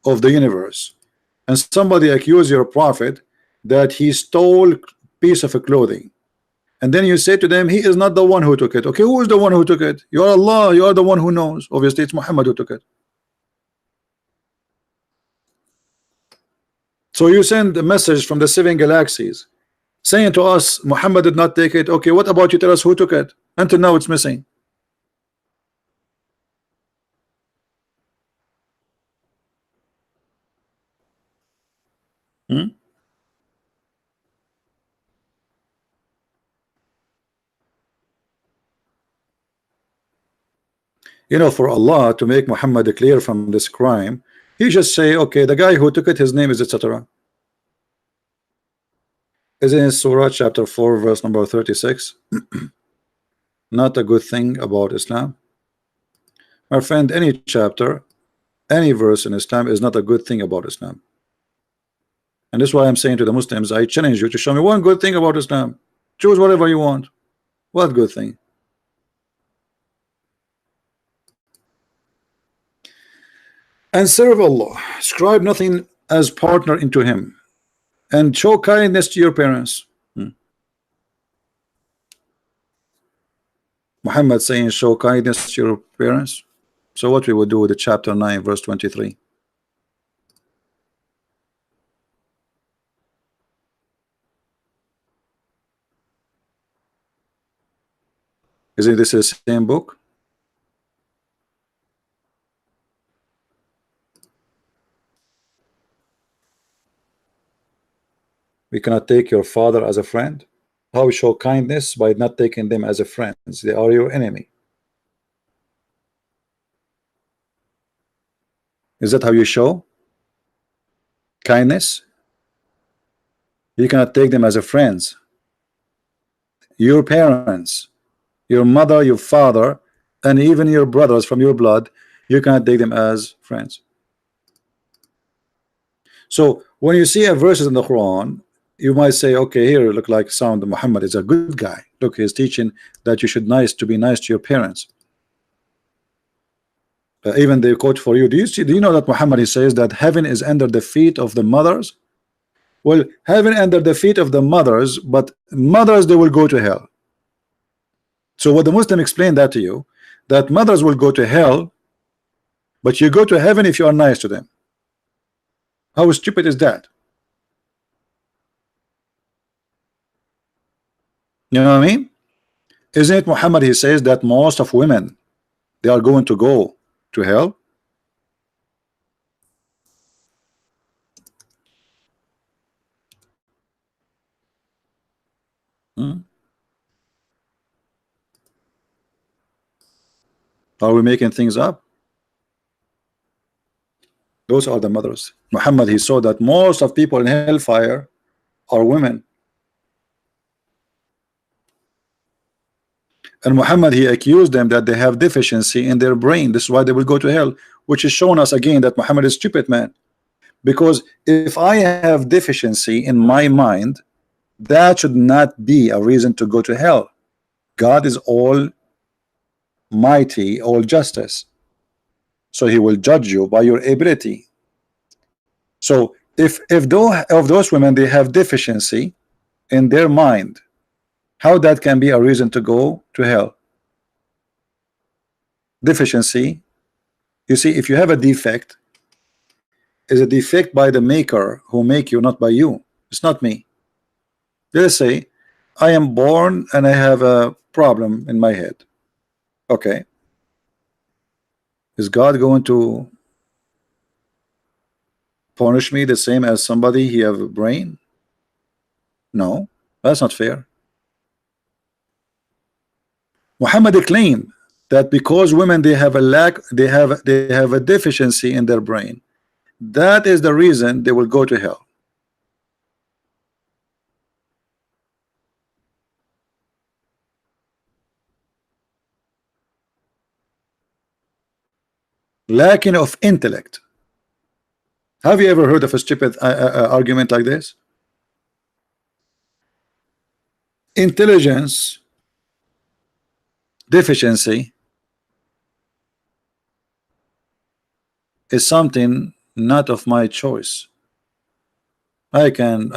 of the universe, and somebody accuse your prophet that he stole piece of clothing, and then you say to them he is not the one who took it. Okay, who is the one who took it? You are Allah, you are the one who knows. Obviously it's Muhammad who took it. So you send a message from the 7 galaxies saying to us Muhammad did not take it. Okay, what about you tell us who took it? Until now it's missing. You know, for Allah to make Muhammad clear from this crime, He just say, okay, the guy who took it, his name is etc. Isn't it Surah chapter 4 verse number 36? Not a good thing about Islam, my friend. Any chapter any verse in Islam is not a good thing about Islam. And that's why I'm saying to the Muslims, I challenge you to show me one good thing about Islam. Choose whatever you want. What good thing? And serve Allah, ascribe nothing as partner into him, and show kindness to your parents. Muhammad saying show kindness to your parents. So what we would do with the chapter 9 verse 23? Isn't this the same book? We cannot take your father as a friend. How we show kindness? By not taking them as a friends. They are your enemy. Is that how you show kindness? You cannot take them as a friends. Your parents, your mother, your father, and even your brothers from your blood, you cannot take them as friends. So when you see a verses in the Quran, you might say, okay, here look like sound Muhammad is a good guy. Look, he's teaching that you should be nice to your parents. Even they quote for you. Do you know that Muhammad, he says that heaven is under the feet of the mothers? Well, heaven under the feet of the mothers, but mothers, they will go to hell. So what the Muslim explained that to you, that mothers will go to hell, but you go to heaven if you are nice to them. How stupid is that? You know what I mean? Isn't it Muhammad, he says that most of women, they are going to go to hell? Are we making things up? Those are the mothers. Muhammad, he saw that most of people in hellfire are women. And Muhammad, he accused them that they have deficiency in their brain. This is why they will go to hell, which is showing us again that Muhammad is stupid, man. Because if I have deficiency in my mind, that should not be a reason to go to hell. God is all mighty, all justice, so he will judge you by your ability. So if those women, they have deficiency in their mind, how that can be a reason to go to hell? Deficiency, you see, if you have a defect, is a defect by the maker who make you, not by you. It's not me. Let's say I am born and I have a problem in my head. Okay, is God going to punish me the same as somebody he have a brain? No, that's not fair. Muhammad claimed that because women, they have a deficiency in their brain, that is the reason they will go to hell. Lacking of intellect. Have you ever heard of a stupid argument like this? Intelligence deficiency is something not of my choice. I can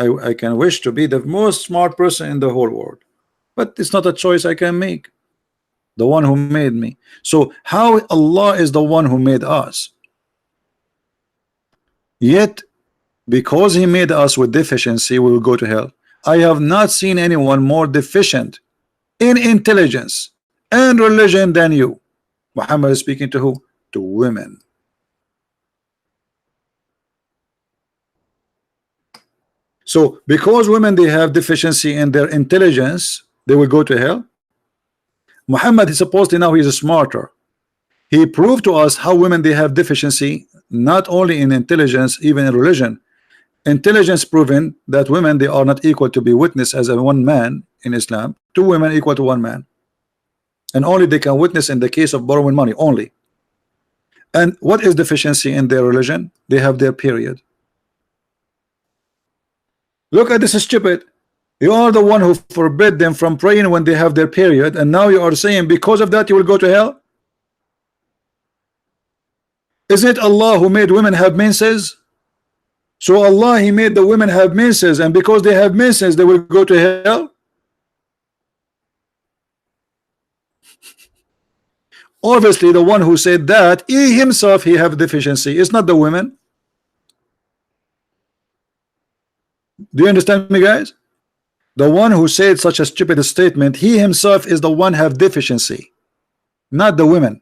wish to be the most smart person in the whole world, but it's not a choice I can make. The one who made me. So how Allah is the one who made us, yet because he made us with deficiency, we will go to hell? I have not seen anyone more deficient in intelligence and religion than you. Muhammad is speaking to who? To women. So because women, they have deficiency in their intelligence, they will go to hell. Muhammad is supposedly, now he is smarter. He proved to us how women, they have deficiency not only in intelligence, even in religion. Intelligence proven that women, they are not equal to be witness as a one man in Islam. Two women equal to one man, and only they can witness in the case of borrowing money only. And what is deficiency in their religion? They have their period. Look at this stupid. You are the one who forbid them from praying when they have their period, and now you are saying because of that you will go to hell. Isn't it Allah who made women have menses? So Allah, He made the women have menses, and because they have menses they will go to hell. Obviously the one who said that, he himself, he have deficiency. It's not the women. Do you understand me, guys? The one who said such a stupid statement, he himself is the one have deficiency, not the women.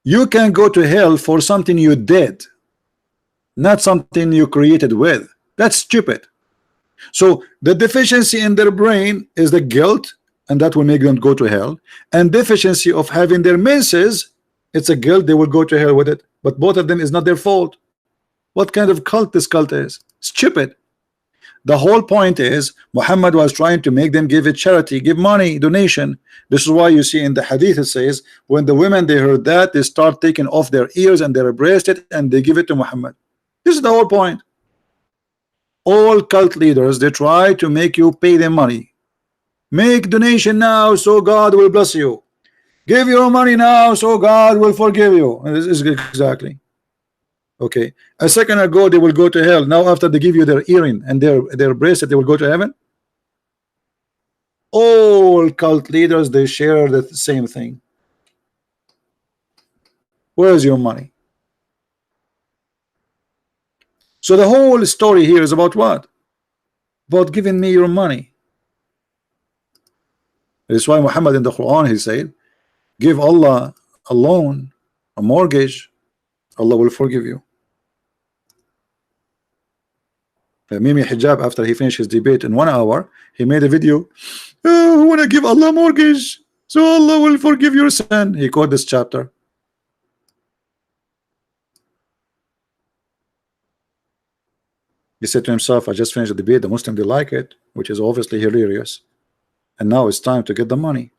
You can go to hell for something you did, not something you created with. That's stupid. So the deficiency in their brain is the guilt, and that will make them go to hell. And deficiency of having their menses, it's a guilt, they will go to hell with it. But both of them is not their fault. What kind of cult this cult is? Stupid. The whole point is Muhammad was trying to make them give a charity, give money, donation. This is why you see in the hadith it says when the women they heard that, they start taking off their ears and their bracelet and they give it to Muhammad. This is the whole point. All cult leaders, they try to make you pay them money. Make donation now so God will bless you. Give your money now so God will forgive you. And this is exactly. Okay, a second ago they will go to hell. Now after they give you their earring and their bracelet, they will go to heaven. All cult leaders, they share the same thing. Where's your money? So the whole story here is about what? About giving me your money. That's why Muhammad in the Quran, he said, give Allah a loan, a mortgage, Allah will forgive you. Mimi Hijab, after he finished his debate in 1 hour, he made a video. Oh, I want to give Allah mortgage so Allah will forgive your sin. He quoted this chapter. He said to himself, I just finished the debate, the Muslim they like it, which is obviously hilarious, and now it's time to get the money.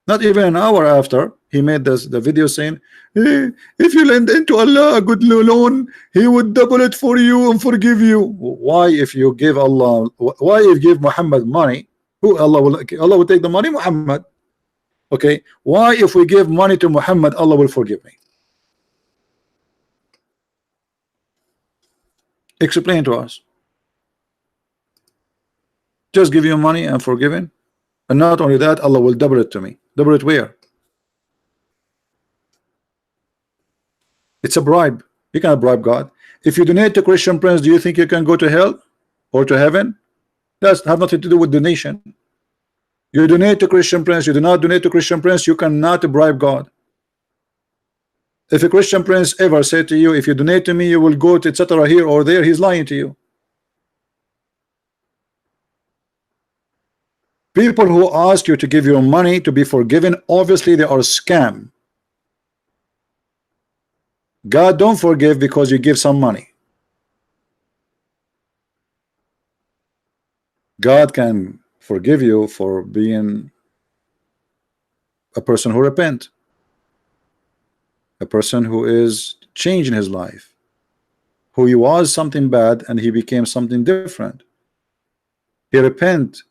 Not even an hour after, he made the video saying, hey, if you lend into Allah a good loan, He would double it for you and forgive you. Why, if you give Allah, why if you give Muhammad money, who Allah will take the money? Muhammad. Okay, why if we give money to Muhammad, Allah will forgive me? Explain to us. Just give you money and forgiven, and not only that, Allah will double it to me. Double it where? It's a bribe. You cannot bribe God. If you donate to Christian Prince, do you think you can go to hell or to heaven? That have nothing to do with donation. You donate to Christian Prince, you do not donate to Christian Prince, you cannot bribe God. If a Christian Prince ever said to you, if you donate to me, you will go to etc. here or there, he's lying to you. People who ask you to give your money to be forgiven, obviously they are a scam. God don't forgive because you give some money. God can forgive you for being a person who repent, a person who is changing his life, who he was something bad and he became something different. He repent.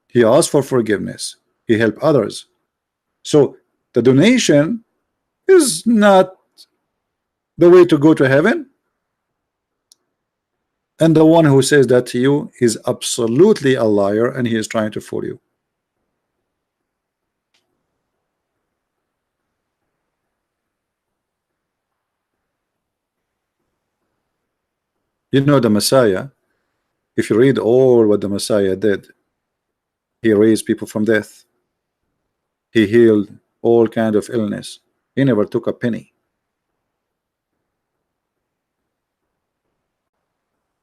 He asked for forgiveness. He helped others. So the donation is not the way to go to heaven. And the one who says that to you is absolutely a liar, and he is trying to fool you. You know the Messiah, if you read all what the Messiah did, he raised people from death. He healed all kind of illness. He never took a penny.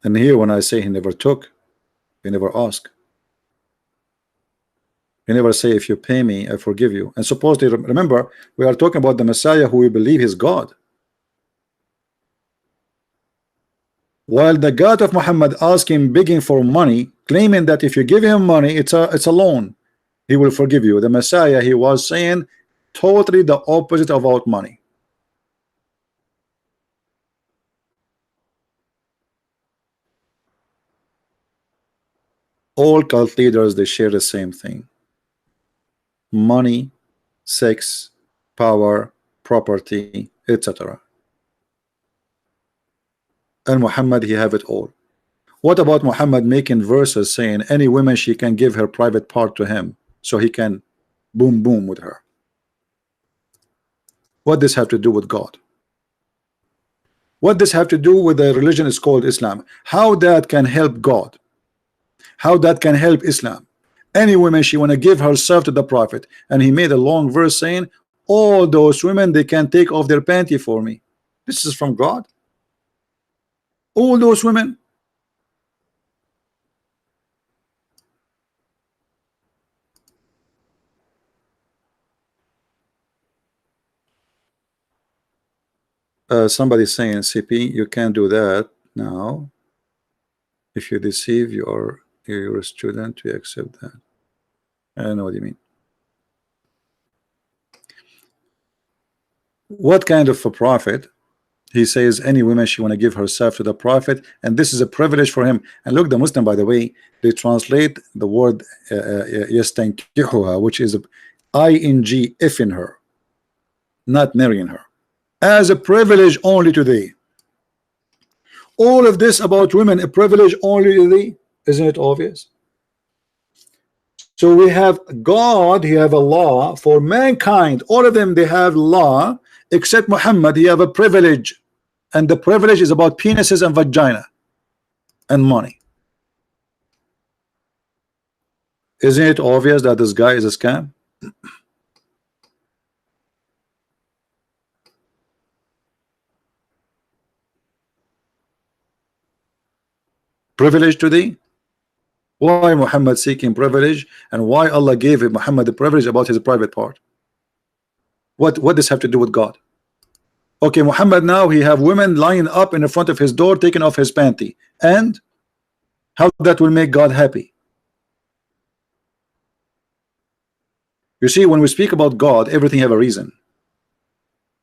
And here when I say he never took, he never asked. He never say, if you pay me, I forgive you. And supposedly, remember, we are talking about the Messiah who we believe is God. While the God of Muhammad asked him, begging for money, claiming that if you give him money, it's a loan, he will forgive you. The Messiah, he was saying, totally the opposite about money. All cult leaders, they share the same thing: money, sex, power, property, etc. And Muhammad, he have it all. What about Muhammad making verses saying any woman she can give her private part to him so he can boom boom with her? What does this have to do with God? What does this have to do with the religion is called Islam? How that can help God? How that can help Islam? Any woman she want to give herself to the Prophet, and he made a long verse saying all those women, they can take off their panty for me. This is from God. All those women. Somebody saying, CP, you can't do that now. If you deceive you're a student, we accept that. I don't know what you mean. What kind of a prophet? He says any woman she want to give herself to the Prophet, and this is a privilege for him. And look, the Muslim, by the way, they translate the word yastankihuha, which is ing, if in her, not marrying her, as a privilege only to thee. All of this about women, a privilege only to thee. Isn't it obvious? So we have God, he have a law for mankind. All of them, they have law, except Muhammad, he have a privilege. And the privilege is about penises and vagina and money. Isn't it obvious that this guy is a scam? Privilege to thee? Why Muhammad seeking privilege, and why Allah gave Muhammad the privilege about his private part? What does this have to do with God? Okay, Muhammad, now he have women lying up in the front of his door taking off his panty, and how that will make God happy? You see, when we speak about God, everything have a reason.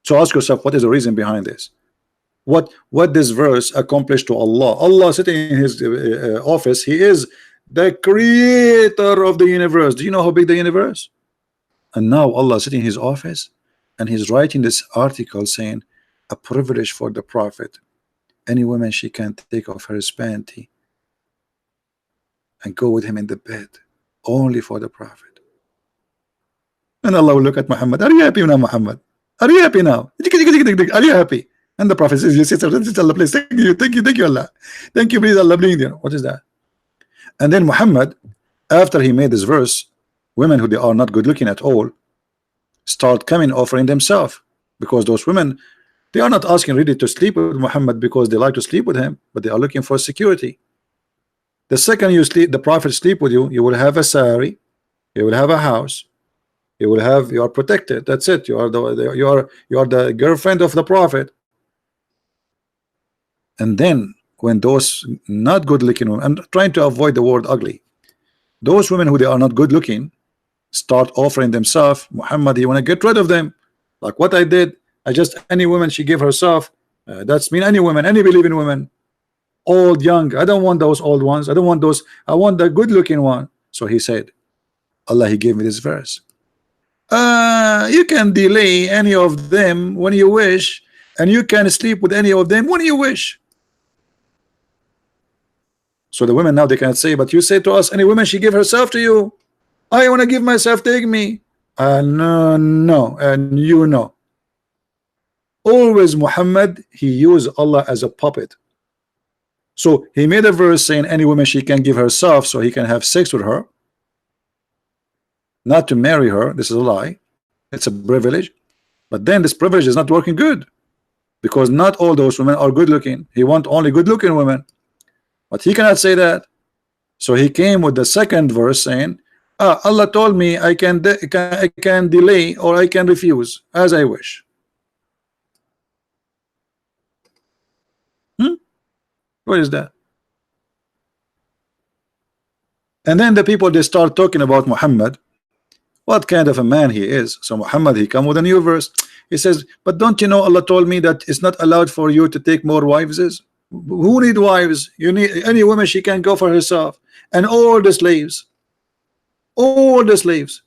So ask yourself, what is the reason behind this? What this verse accomplished to Allah? Allah sitting in his office, he is the creator of the universe. Do you know how big the universe? And now Allah sitting in his office, and he's writing this article saying a privilege for the Prophet. Any woman she can take off her panty and go with him in the bed, only for the Prophet. And Allah will look at Muhammad. Are you happy now, Muhammad? Are you happy now? Are you happy? And the Prophet says, yes, Allah, please, thank you, Allah. Thank you, please, Allah, please. What is that? And then Muhammad, after he made this verse, women who they are not good looking at all start coming offering themselves, because those women, they are not asking really to sleep with Muhammad because they like to sleep with him, but they are looking for security. The second you sleep, the Prophet sleep with you, you will have a salary, you will have a house, you are protected. That's it. You are the girlfriend of the Prophet. And then when those not good looking women, I'm trying to avoid the word ugly, those women who they are not good looking start offering themselves, Muhammad, you want to get rid of them, like what I did. I just, any woman she give herself, that's mean any woman, any believing woman, old, young. I don't want those old ones. I don't want those. I want the good looking one. So he said, Allah, he gave me this verse. You can delay any of them when you wish, and you can sleep with any of them when you wish. So the women now, they cannot say, but you say to us, any woman she give herself to you, I want to give myself, take me. No, and you know. Always Muhammad, he used Allah as a puppet. So he made a verse saying any woman she can give herself so he can have sex with her, not to marry her. This is a lie. It's a privilege. But then this privilege is not working good, because not all those women are good looking. He want only good looking women, but he cannot say that. So he came with the second verse saying, Allah told me I can delay or I can refuse as I wish. What is that? And then the people, they start talking about Muhammad what kind of a man he is. So Muhammad, he come with a new verse. He says, but don't you know Allah told me that it's not allowed for you to take more wives? Who need wives? You need any woman, she can go for herself. And all the slaves, all the slaves,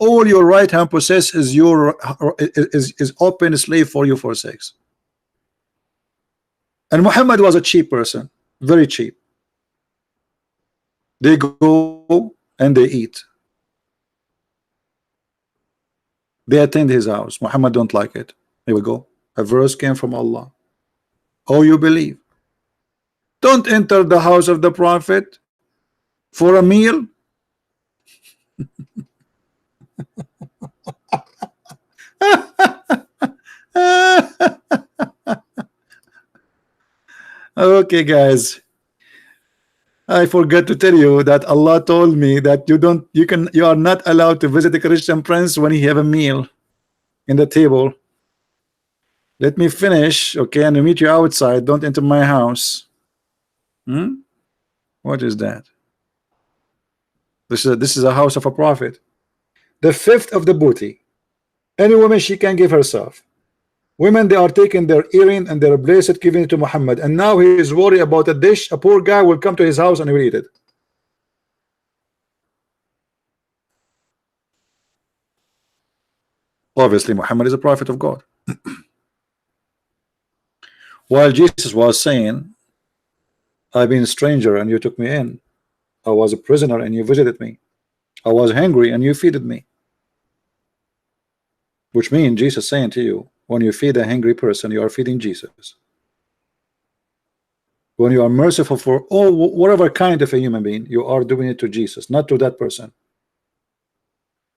all your right hand possess is your is open slave for you for sex. And Muhammad was a cheap person, very cheap. They go and they eat. They attend his house. Muhammad don't like it. Here we go. A verse came from Allah. Oh, you believe? Don't enter the house of the Prophet for a meal. Okay, guys. I forgot to tell you that Allah told me that you are not allowed to visit a Christian prince when he have a meal in the table. Let me finish, okay, and I'll meet you outside. Don't enter my house. What is that? This is a house of a prophet. The fifth of the booty. Any woman, she can give herself. Women, they are taking their earring and their bracelet, giving it to Muhammad, and now he is worried about a dish. A poor guy will come to his house and he will eat it. Obviously Muhammad is a prophet of God. While Jesus was saying, I've been a stranger and you took me in. I was a prisoner and you visited me. I was hungry and you feeded me. Which means Jesus saying to you, when you feed a hungry person, you are feeding Jesus. When you are merciful for whatever kind of a human being, you are doing it to Jesus, not to that person.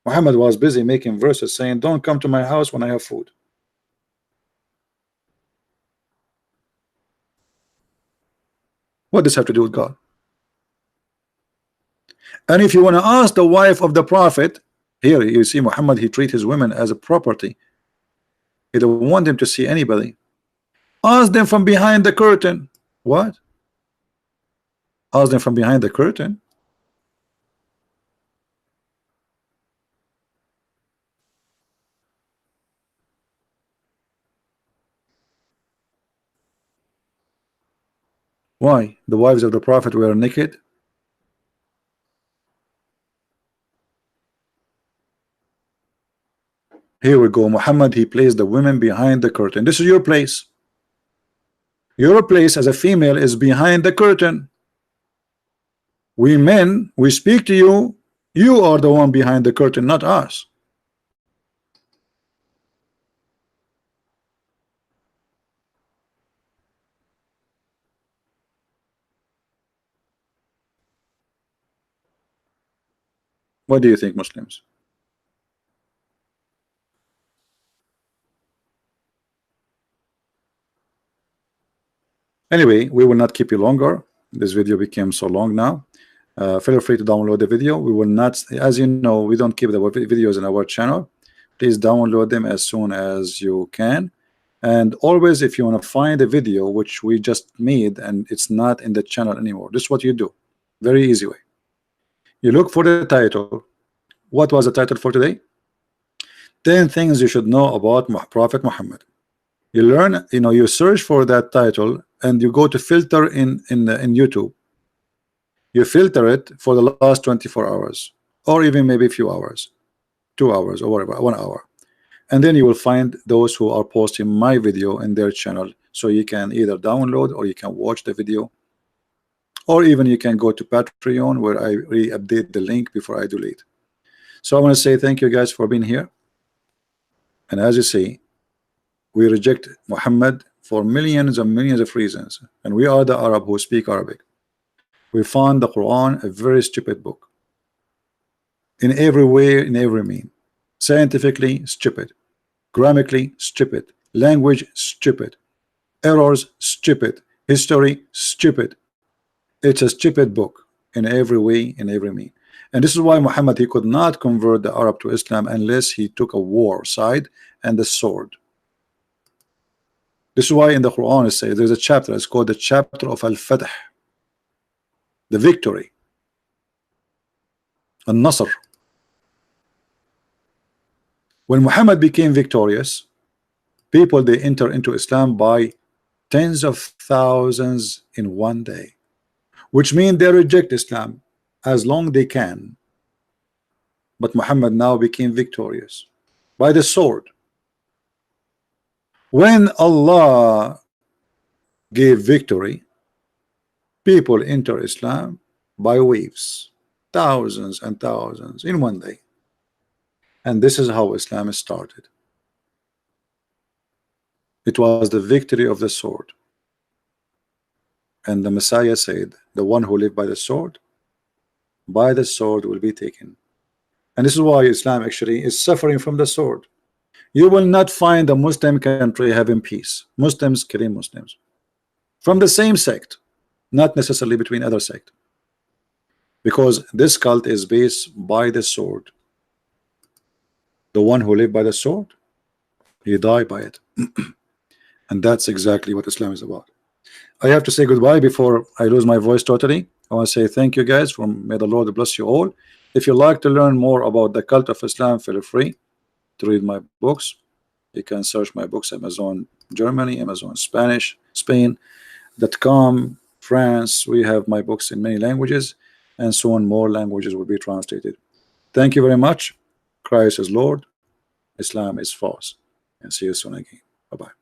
Muhammad was busy making verses saying, don't come to my house when I have food. What does this have to do with God? And if you want to ask the wife of the prophet, here you see Muhammad, he treats his women as a property. He don't want them to see anybody. Ask them from behind the curtain. What? Ask them from behind the curtain? Why? The wives of the prophet were naked? Here we go. Muhammad, he placed the women behind the curtain. This is your place. Your place as a female is behind the curtain. We men, we speak to you. You are the one behind the curtain, not us. What do you think, Muslims? Anyway, we will not keep you longer. This video became so long now. Feel free to download the video. We will not, as you know, we don't keep the videos in our channel. Please download them as soon as you can. And always, if you want to find a video which we just made and it's not in the channel anymore, this is what you do. Very easy way. You look for the title. What was the title for today? 10 things you should know about Prophet Muhammad. You learn, you search for that title and you go to filter in YouTube. You filter it for the last 24 hours or even maybe a few hours, 2 hours or whatever, 1 hour, and then you will find those who are posting my video in their channel, so you can either download or you can watch the video, or even you can go to Patreon where I re-update the link before I delete. So I want to say thank you guys for being here. And as you see, we reject Muhammad for millions and millions of reasons, and we are the Arab who speak Arabic. We found the Quran a very stupid book in every way, in every mean. Scientifically stupid, grammatically stupid, language stupid, errors stupid, history stupid. It's a stupid book in every way, in every mean. And this is why Muhammad, he could not convert the Arab to Islam unless he took a war side and the sword. This is why in the Quran it says there's a chapter, it's called the chapter of Al-Fatah, the victory, Al-Nasr. When Muhammad became victorious, people, they enter into Islam by tens of thousands in one day, which means they reject Islam as long they can. But Muhammad now became victorious by the sword. When Allah gave victory, people enter Islam by waves, thousands and thousands in one day. And this is how Islam started. It was the victory of the sword. And the Messiah said, the one who lived by the sword will be taken. And this is why Islam actually is suffering from the sword. You will not find a Muslim country having peace. Muslims killing Muslims from the same sect, not necessarily between other sect, because this cult is based by the sword. The one who lived by the sword, he died by it. And that's exactly what Islam is about. I have to say goodbye before I lose my voice totally. I want to say thank you guys. May the Lord bless you all. If you like to learn more about the cult of Islam, feel free to read my books. You can search my books, Amazon Germany, Amazon Spanish, Spain.com, France. We have my books in many languages, and soon more languages will be translated. Thank you very much. Christ is Lord, Islam is false, and see you soon again. Bye-bye.